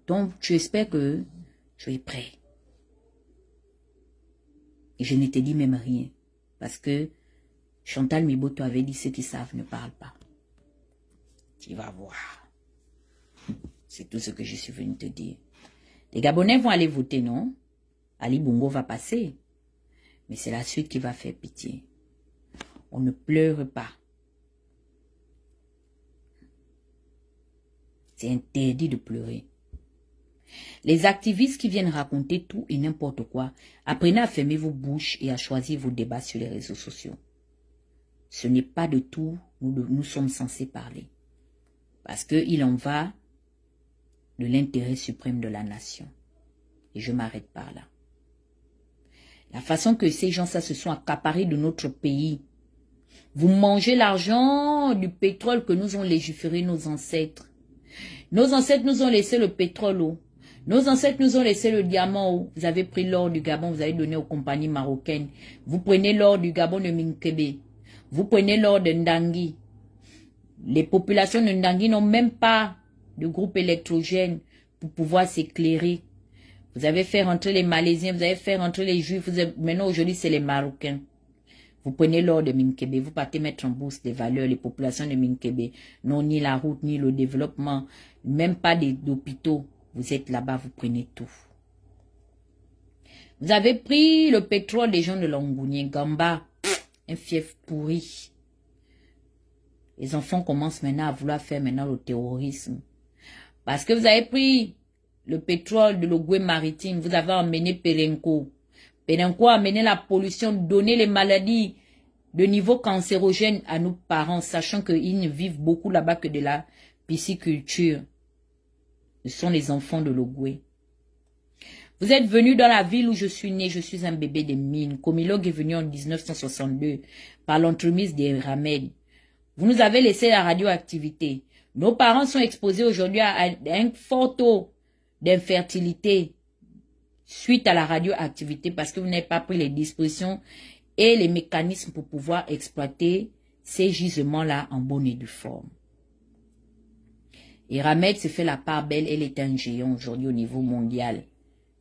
donc tu espères que tu es prêt. Et je ne t'ai dit même rien. Parce que Chantal Miboto avait dit ceux qui savent ne parlent pas. Tu vas voir. C'est tout ce que je suis venu te dire. Les Gabonais vont aller voter, non? Ali Bongo va passer. Mais c'est la suite qui va faire pitié. On ne pleure pas. C'est interdit de pleurer. Les activistes qui viennent raconter tout et n'importe quoi, apprenez à fermer vos bouches et à choisir vos débats sur les réseaux sociaux. Ce n'est pas de tout nous sommes censés parler. Parce qu'il en va de l'intérêt suprême de la nation. Et je m'arrête par là. La façon que ces gens se sont accaparés de notre pays. Vous mangez l'argent du pétrole que nous ont légiféré nos ancêtres. Nos ancêtres nous ont laissé le pétrole. Nos ancêtres nous ont laissé le diamant. Vous avez pris l'or du Gabon, vous avez donné aux compagnies marocaines. Vous prenez l'or du Gabon de Minkebe. Vous prenez l'or de Ndangui. Les populations de Ndangui n'ont même pas de groupe électrogène pour pouvoir s'éclairer. Vous avez fait rentrer les Malaisiens, vous avez fait rentrer les Juifs. Maintenant, aujourd'hui, c'est les Marocains. Vous prenez l'or de Minkebe, vous partez mettre en bourse des valeurs. Les populations de Minkebe n'ont ni la route, ni le développement, même pas d'hôpitaux. Vous êtes là-bas, vous prenez tout. Vous avez pris le pétrole des gens de Longounier, Gamba, un fief pourri. Les enfants commencent maintenant à vouloir faire maintenant le terrorisme. Parce que vous avez pris le pétrole de l'Ogoué maritime, vous avez emmené Perenco. Perenco a amené la pollution, donné les maladies de niveau cancérogène à nos parents, sachant qu'ils ne vivent beaucoup là-bas que de la pisciculture. Ce sont les enfants de l'Ogoué. Vous êtes venus dans la ville où je suis né, je suis un bébé des mines. Comilog est venu en 1962 par l'entremise des Ramed. Vous nous avez laissé la radioactivité. Nos parents sont exposés aujourd'hui à un fort taux d'infertilité suite à la radioactivité parce que vous n'avez pas pris les dispositions et les mécanismes pour pouvoir exploiter ces gisements-là en bonne et due forme. Et Ramed se fait la part belle, elle est un géant aujourd'hui au niveau mondial.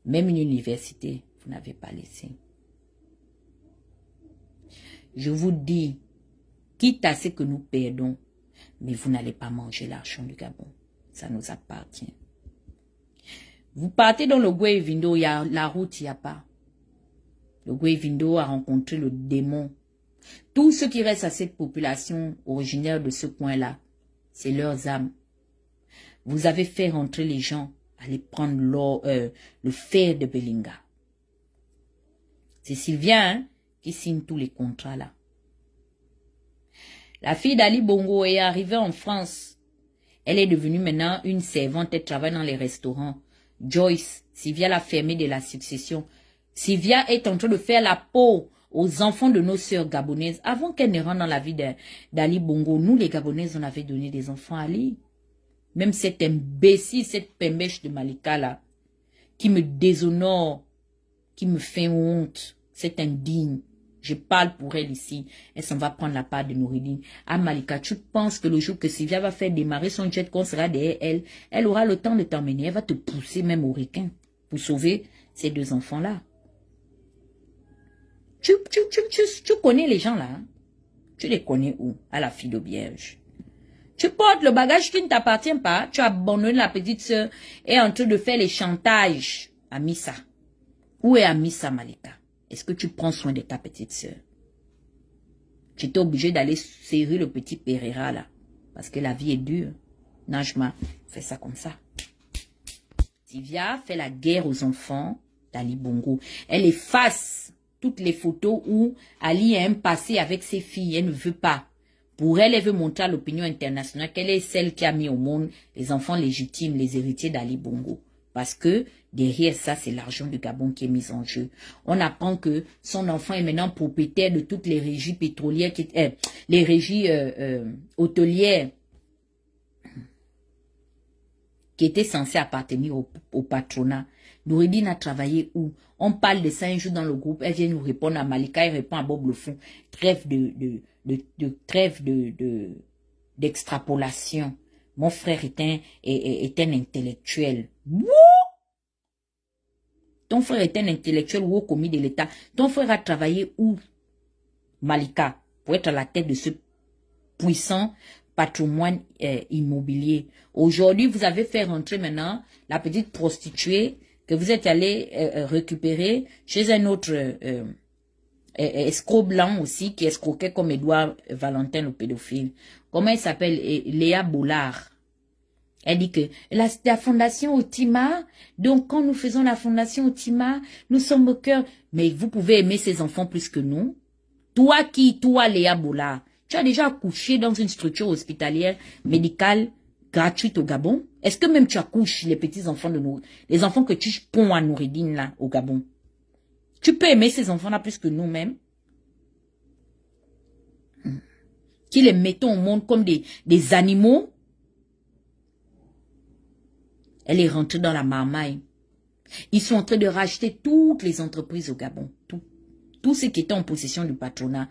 Même une université, vous n'avez pas laissé. Je vous dis, quitte à ce que nous perdons, mais vous n'allez pas manger l'argent du Gabon. Ça nous appartient. Vous partez dans le Goué-Vindo, il y a la route, il n'y a pas. Le Goué-Vindo a rencontré le démon. Tout ce qui reste à cette population originaire de ce coin-là, c'est leurs âmes. Vous avez fait rentrer les gens, aller prendre le fer de Belinga. C'est Sylvia qui signe tous les contrats là. La fille d'Ali Bongo est arrivée en France. Elle est devenue maintenant une servante, elle travaille dans les restaurants. Joyce, Sylvia l'a fermée de la succession. Sylvia est en train de faire la peau aux enfants de nos sœurs gabonaises. Avant qu'elle ne rentre dans la vie d'Ali Bongo, nous les Gabonaises, on avait donné des enfants à Ali. Même cet imbécile, cette pembèche de Malika là, qui me déshonore, qui me fait honte, c'est indigne. Je parle pour elle ici. Elle s'en va prendre la part de Nouridine. Ah Malika, tu penses que le jour que Sylvia va faire démarrer son jet, qu'on sera derrière elle, elle aura le temps de t'emmener. Elle va te pousser même au requin pour sauver ces deux enfants-là. Tu connais les gens là. Hein? Tu les connais où? À la fille d'auberge. Tu portes le bagage qui ne t'appartient pas. Tu abandonnes la petite sœur et est en train de faire les chantages à Missa. Où est Amissa Malika? Est-ce que tu prends soin de ta petite sœur? Tu étais obligé d'aller serrer le petit Pereira là. Parce que la vie est dure. Najma fait ça comme ça. Sylvia fait la guerre aux enfants d'Ali Bongo. Elle efface toutes les photos où Ali a un passé avec ses filles. Elle ne veut pas. Pour elle, elle veut montrer à l'opinion internationale qu'elle est celle qui a mis au monde les enfants légitimes, les héritiers d'Ali Bongo. Parce que derrière ça, c'est l'argent du Gabon qui est mis en jeu. On apprend que son enfant est maintenant propriétaire de toutes les régies pétrolières, les régies hôtelières qui étaient censées appartenir au patronat. Nouridine a travaillé où? On parle de ça un jour dans le groupe. Elle vient nous répondre à Malika, elle répond à Bob le Fond. Trêve d'extrapolation. Mon frère est un intellectuel. Wouh! Ton frère est un intellectuel ou au commis de l'État. Ton frère a travaillé où? Malika, pour être à la tête de ce puissant patrimoine immobilier. Aujourd'hui, vous avez fait rentrer maintenant la petite prostituée que vous êtes allé récupérer chez un autre escroc blanc aussi, qui escroquait comme Edouard Valentin, le pédophile. Comment il s'appelle? Léa Boulard. Elle dit que la fondation Otima, donc quand nous faisons la fondation Otima, nous sommes au cœur. Mais vous pouvez aimer ces enfants plus que nous. Toi Léa Boulard, tu as déjà accouché dans une structure hospitalière médicale gratuite au Gabon? Est-ce que même tu accouches les petits enfants les enfants que tu ponds à Nouridine là au Gabon? Tu peux aimer ces enfants-là plus que nous-mêmes? Qui les mettons au monde comme des animaux? Elle est rentrée dans la marmaille. Ils sont en train de racheter toutes les entreprises au Gabon. Tout ce qui était en possession du patronat.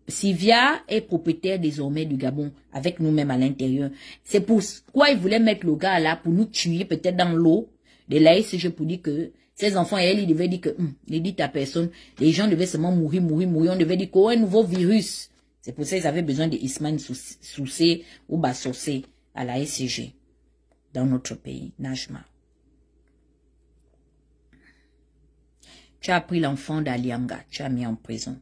Sylvia est propriétaire désormais du Gabon, avec nous-mêmes à l'intérieur. C'est pourquoi ils voulaient mettre le gars là pour nous tuer peut-être dans l'eau de l'ASG pour dire que ces enfants, et elle, ils devaient dire que, ne dites à personne, les gens devaient seulement mourir. On devait dire qu'un nouveau virus. C'est pour ça qu'ils avaient besoin de Ismaël Soussé ou Bassossé à la SCG dans notre pays, Najma. Tu as pris l'enfant d'Alianga, tu as mis en prison.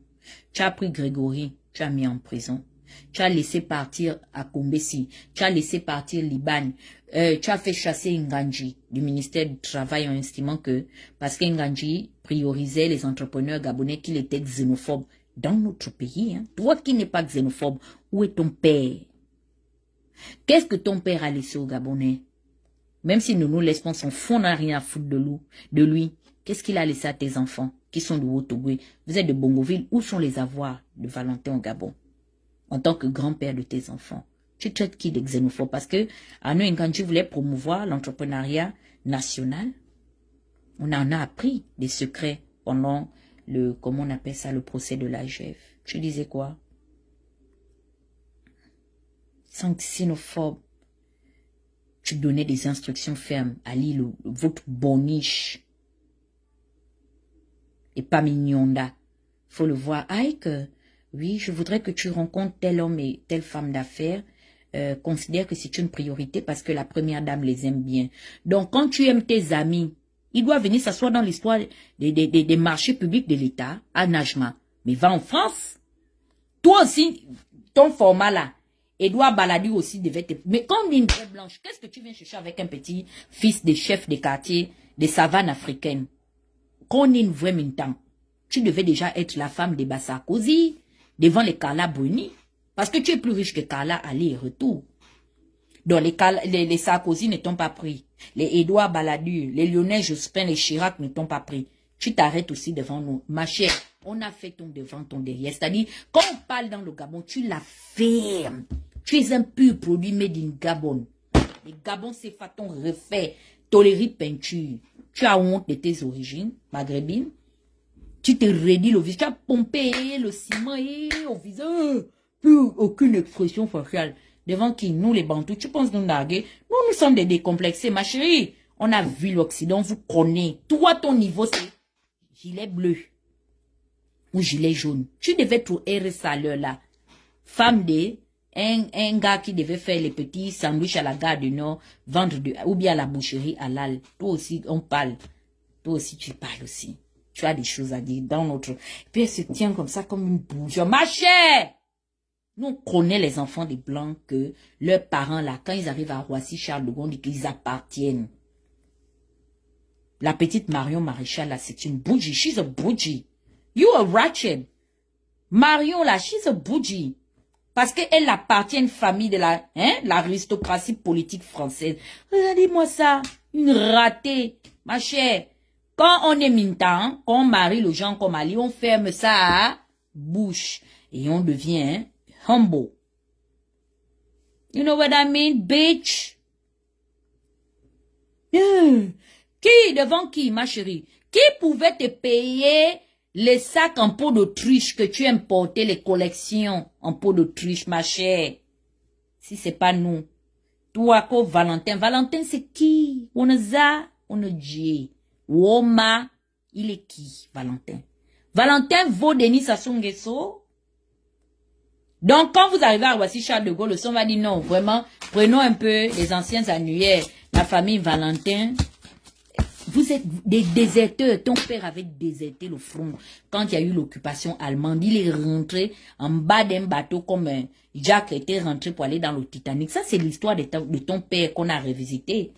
Tu as pris Grégory, tu as mis en prison. Tu as laissé partir à Kombesi, tu as laissé partir Liban, tu as fait chasser Nganji du ministère du Travail en estimant que, parce qu'Nganji priorisait les entrepreneurs gabonais, qu'il était xénophobe dans notre pays. Hein. Toi qui n'es pas xénophobe, où est ton père? Qu'est-ce que ton père a laissé aux Gabonais? Même si nous nous laissons son fond, n'a rien à foutre de lui. Qu'est-ce qu'il a laissé à tes enfants qui sont de Haut-Togo? Vous êtes de Bongoville. Où sont les avoirs de Valentin au Gabon? En tant que grand-père de tes enfants. Tu traites qui de xénophobe? Parce que Arnaud Nganji voulait promouvoir l'entrepreneuriat national. On en a appris des secrets pendant le, comment on appelle ça, le procès de l'AGF. Tu disais quoi? Sans xénophobe. Tu donnais des instructions fermes à l'île, votre boniche. Et pas mignonda. Faut le voir. Aïe que, oui, je voudrais que tu rencontres tel homme et telle femme d'affaires. Considère que c'est une priorité parce que la première dame les aime bien. Donc, quand tu aimes tes amis, il doit venir s'asseoir dans l'histoire des marchés publics de l'État à Najma. Mais va en France. Toi aussi, ton format là, Edouard Baladi aussi devait te... Mais comme une vraie blanche, qu'est-ce que tu viens chercher avec un petit fils de chef de quartier des savanes africaines? Qu'on est une vraie mintant. Tu devais déjà être la femme de Bassakosi devant les Carla Bruni. Parce que tu es plus riche que Carla aller et retour. Donc les Sarkozy ne t'ont pas pris. Les Édouard Balladur, les Lionel Jospin, les Chirac ne t'ont pas pris. Tu t'arrêtes aussi devant nous. Ma chère, on a fait ton devant, ton derrière. C'est-à-dire, quand on parle dans le Gabon, tu la fermes. Tu es un pur produit made in Gabon. Les Gabon, c'est faton refait. Tolérie peinture. Tu as honte de tes origines maghrébines. Tu te redis le visage. Tu as pompé le ciment au visage. Plus aucune expression faciale. Devant qui? Nous, les Bantous. Tu penses nous narguer? Nous sommes des décomplexés, ma chérie. On a vu l'Occident, vous connaissez. Toi, ton niveau, c'est gilet bleu ou gilet jaune. Tu devais tout errer ça à l'heure là. Femme de un gars qui devait faire les petits sandwichs à la gare du Nord, vendre ou bien à la boucherie halal. Toi aussi, on parle. Toi aussi, tu parles aussi. Tu as des choses à dire dans notre... Puis elle se tient comme ça, comme une bourgeoise. Ma chère! Nous, on connaît les enfants des Blancs que leurs parents, là, quand ils arrivent à Roissy, Charles de Gaulle, qu'ils appartiennent. La petite Marion Maréchal, là, c'est une bougie. She's a bougie. You a ratchet. Marion, là, she's a bougie. Parce qu'elle appartient à une famille de l'aristocratie politique française. Regardez-moi ça. Une ratée. Ma chère. Quand on est mintant, quand on marie le gens comme Ali, on ferme ça à bouche. Et on devient humble. You know what I mean, bitch? Qui, devant qui, ma chérie? Qui pouvait te payer les sacs en peau d'autruche que tu importais, les collections en peau d'autruche, ma chère? Si c'est pas nous. Toi, quoi, Valentin. Valentin, c'est qui? On a dit. Woma, il est qui, Valentin? Valentin vaut Denis Sassou Nguesso. Donc, quand vous arrivez à Roissy Charles de Gaulle, le son va dire non, vraiment, prenons un peu les anciens annuaires, la famille Valentin. Vous êtes des déserteurs. Ton père avait déserté le front quand il y a eu l'occupation allemande. Il est rentré en bas d'un bateau comme Jack était rentré pour aller dans le Titanic. Ça, c'est l'histoire de ton père qu'on a revisité.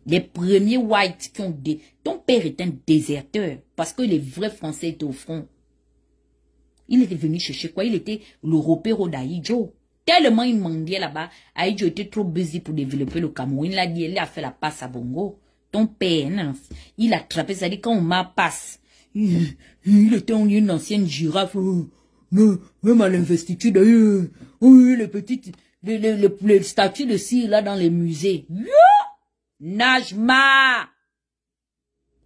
Les premiers whites qui ont... Ton père est un déserteur parce que les vrais Français étaient au front. Il était venu chercher quoi? Il était le repère d'Aïdjo. Tellement il mendiait là-bas, Aïdjo était trop busy pour développer le Cameroun. Il a dit, il a fait la passe à Bongo. Ton père, non, il a attrapé, ça dit quand on m'a passe. Il était une ancienne girafe. Même à l'investiture d'ailleurs. Oui, les statues de cire là dans les musées. Najma!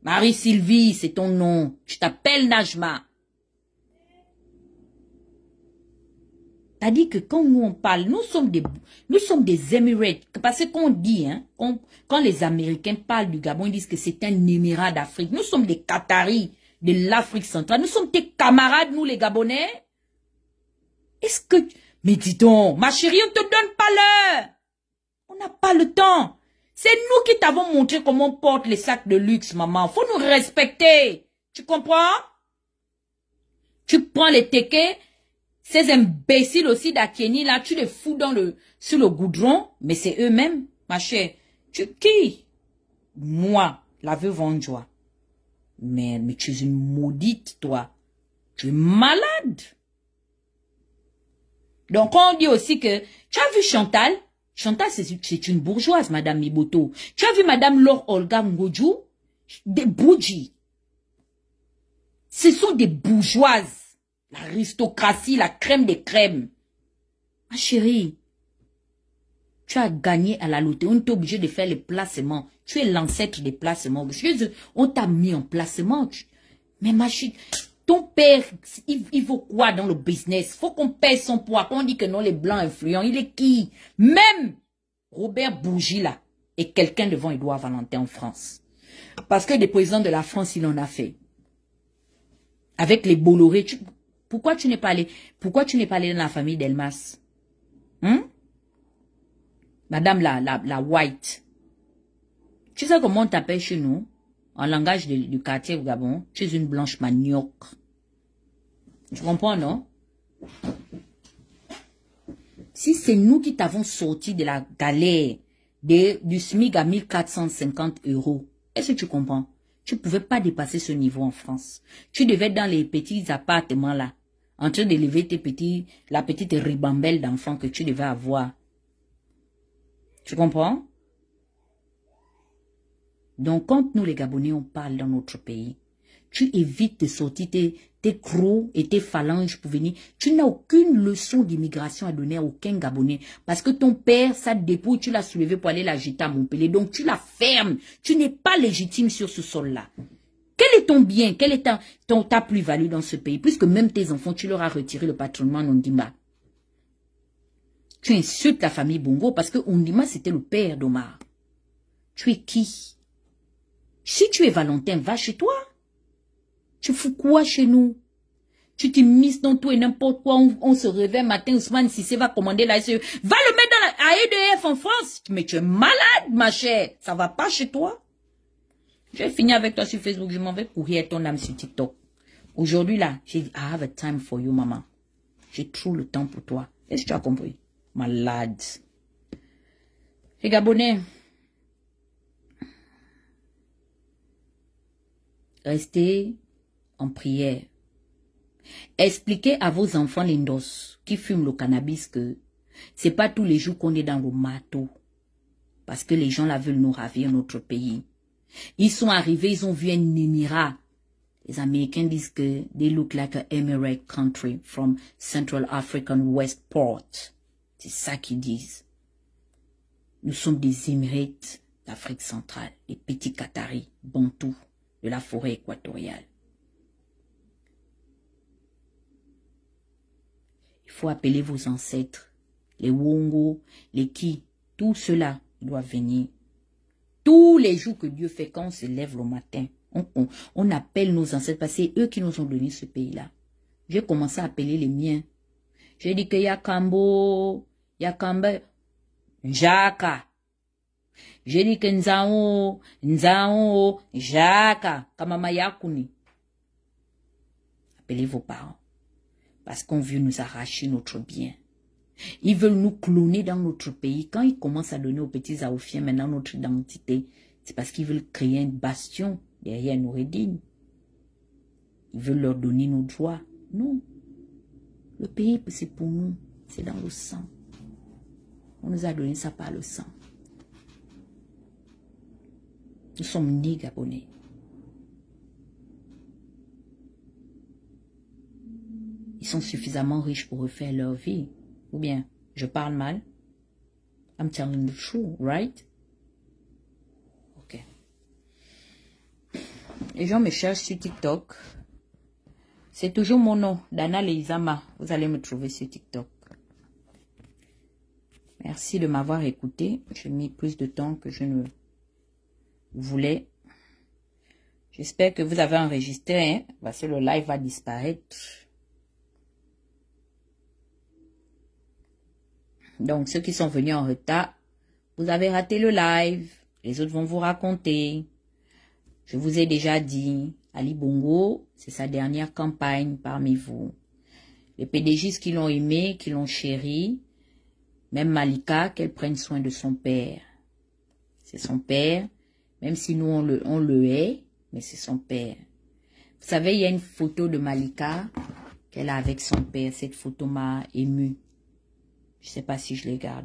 Marie-Sylvie, c'est ton nom. Je t'appelle Najma. C'est-à-dire que quand nous on parle, nous sommes des Émirats. Parce qu'on dit, hein, quand les Américains parlent du Gabon, ils disent que c'est un émirat d'Afrique. Nous sommes des Qataris de l'Afrique centrale. Nous sommes tes camarades, nous les Gabonais. Est-ce que... Mais dis donc, ma chérie, on ne te donne pas l'heure. On n'a pas le temps. C'est nous qui t'avons montré comment on porte les sacs de luxe, maman. Faut nous respecter. Tu comprends? Tu prends les tickets. Ces imbéciles aussi d'Akeni, là, tu les fous sur le goudron, mais c'est eux-mêmes, ma chère. Qui? Moi, la veuve en joie. Mais tu es une maudite, toi. Tu es malade. Donc, on dit aussi que, tu as vu Chantal? Chantal, c'est une bourgeoise, Madame Miboto. Tu as vu Madame Laure Olga Ngodjou? Des boudjis. Ce sont des bourgeoises. L'aristocratie, la crème des crèmes. Ma chérie, tu as gagné à la loterie. On t'est obligé de faire les placements. Tu es l'ancêtre des placements. On t'a mis en placement. Mais ma chérie, ton père, il vaut quoi dans le business? Faut qu'on paye son poids. Quand on dit que non, les blancs influents, il est qui? Même Robert Bourgi, là, est quelqu'un devant Édouard Valentin en France. Parce que des présidents de la France, il en a fait. Avec les Bolloré, pourquoi tu n'es pas allé dans la famille d'Elmas? Madame la White. Tu sais comment on t'appelle chez nous? En langage du quartier au Gabon, tu es une blanche manioc. Tu comprends, non? Si c'est nous qui t'avons sorti de la galère du SMIC à 1450 €, est-ce que tu comprends? Tu ne pouvais pas dépasser ce niveau en France. Tu devais être dans les petits appartements là, en train d'élever la petite ribambelle d'enfants que tu devais avoir. Tu comprends? Donc, quand nous les Gabonais, on parle dans notre pays, tu évites de sortir tes crocs et tes phalanges pour venir. Tu n'as aucune leçon d'immigration à donner à aucun Gabonais. Parce que ton père, sa dépouille, tu l'as soulevé pour aller l'agiter à Montpellier. Donc, tu la fermes. Tu n'es pas légitime sur ce sol-là. Quel est ton bien? Quelle est ta plus-value dans ce pays? Puisque même tes enfants, tu leur as retiré le patrimoine Ondimba. Tu insultes la famille Bongo parce que Ondimba, c'était le père d'Omar. Tu es qui? Si tu es Valentin, va chez toi. Tu fous quoi chez nous? Tu t'immisces dans tout et n'importe quoi. On se réveille matin, Ousmane Sissé va commander la SE. Va le mettre dans la AEDF en France. Mais tu es malade, ma chère. Ça va pas chez toi? Je vais finir avec toi sur Facebook. Je m'en vais courir ton âme sur TikTok. Aujourd'hui, là, j'ai dit, I have a time for you, maman. J'ai trop le temps pour toi. Est-ce que tu as compris? Malade. Les Gabonais, restez en prière. Expliquez à vos enfants lindos qui fument le cannabis que c'est pas tous les jours qu'on est dans le marteau. Parce que les gens là veulent nous ravir notre pays. Ils sont arrivés, ils ont vu un émirat. Les Américains disent que they look like an emirate country from Central African West Port. C'est ça qu'ils disent. Nous sommes des Émirats d'Afrique centrale, des petits Qataris, bantous de la forêt équatoriale. Il faut appeler vos ancêtres, les Wongo, les Ki, tout cela doit venir. Tous les jours que Dieu fait, quand on se lève le matin, on appelle nos ancêtres parce que c'est eux qui nous ont donné ce pays-là. J'ai commencé à appeler les miens. J'ai dit que Yakambo, Yakamba, Jaka. J'ai dit que Nzao, Jaka, Kamamayakuni. Appelez vos parents. Parce qu'on veut nous arracher notre bien. Ils veulent nous cloner dans notre pays. Quand ils commencent à donner aux petits Aoufiens maintenant notre identité, c'est parce qu'ils veulent créer un bastion derrière Noureddine. Ils veulent leur donner nos droits. Non. Le pays, c'est pour nous. C'est dans le sang. On nous a donné ça par le sang. Nous sommes nés Gabonais. Ils sont suffisamment riches pour refaire leur vie. Ou bien, je parle mal. I'm telling the truth, right? Ok. Les gens me cherchent sur TikTok. C'est toujours mon nom, Dana Leizama. Vous allez me trouver sur TikTok. Merci de m'avoir écouté. J'ai mis plus de temps que je ne voulais. J'espère que vous avez enregistré, hein, parce que le live va disparaître. Donc, ceux qui sont venus en retard, vous avez raté le live. Les autres vont vous raconter. Je vous ai déjà dit, Ali Bongo, c'est sa dernière campagne parmi vous. Les PDGistes qui l'ont aimé, qui l'ont chéri, même Malika, qu'elle prenne soin de son père. C'est son père, même si nous on le hait, mais c'est son père. Vous savez, il y a une photo de Malika qu'elle a avec son père. Cette photo m'a émue. Je ne sais pas si je les garde.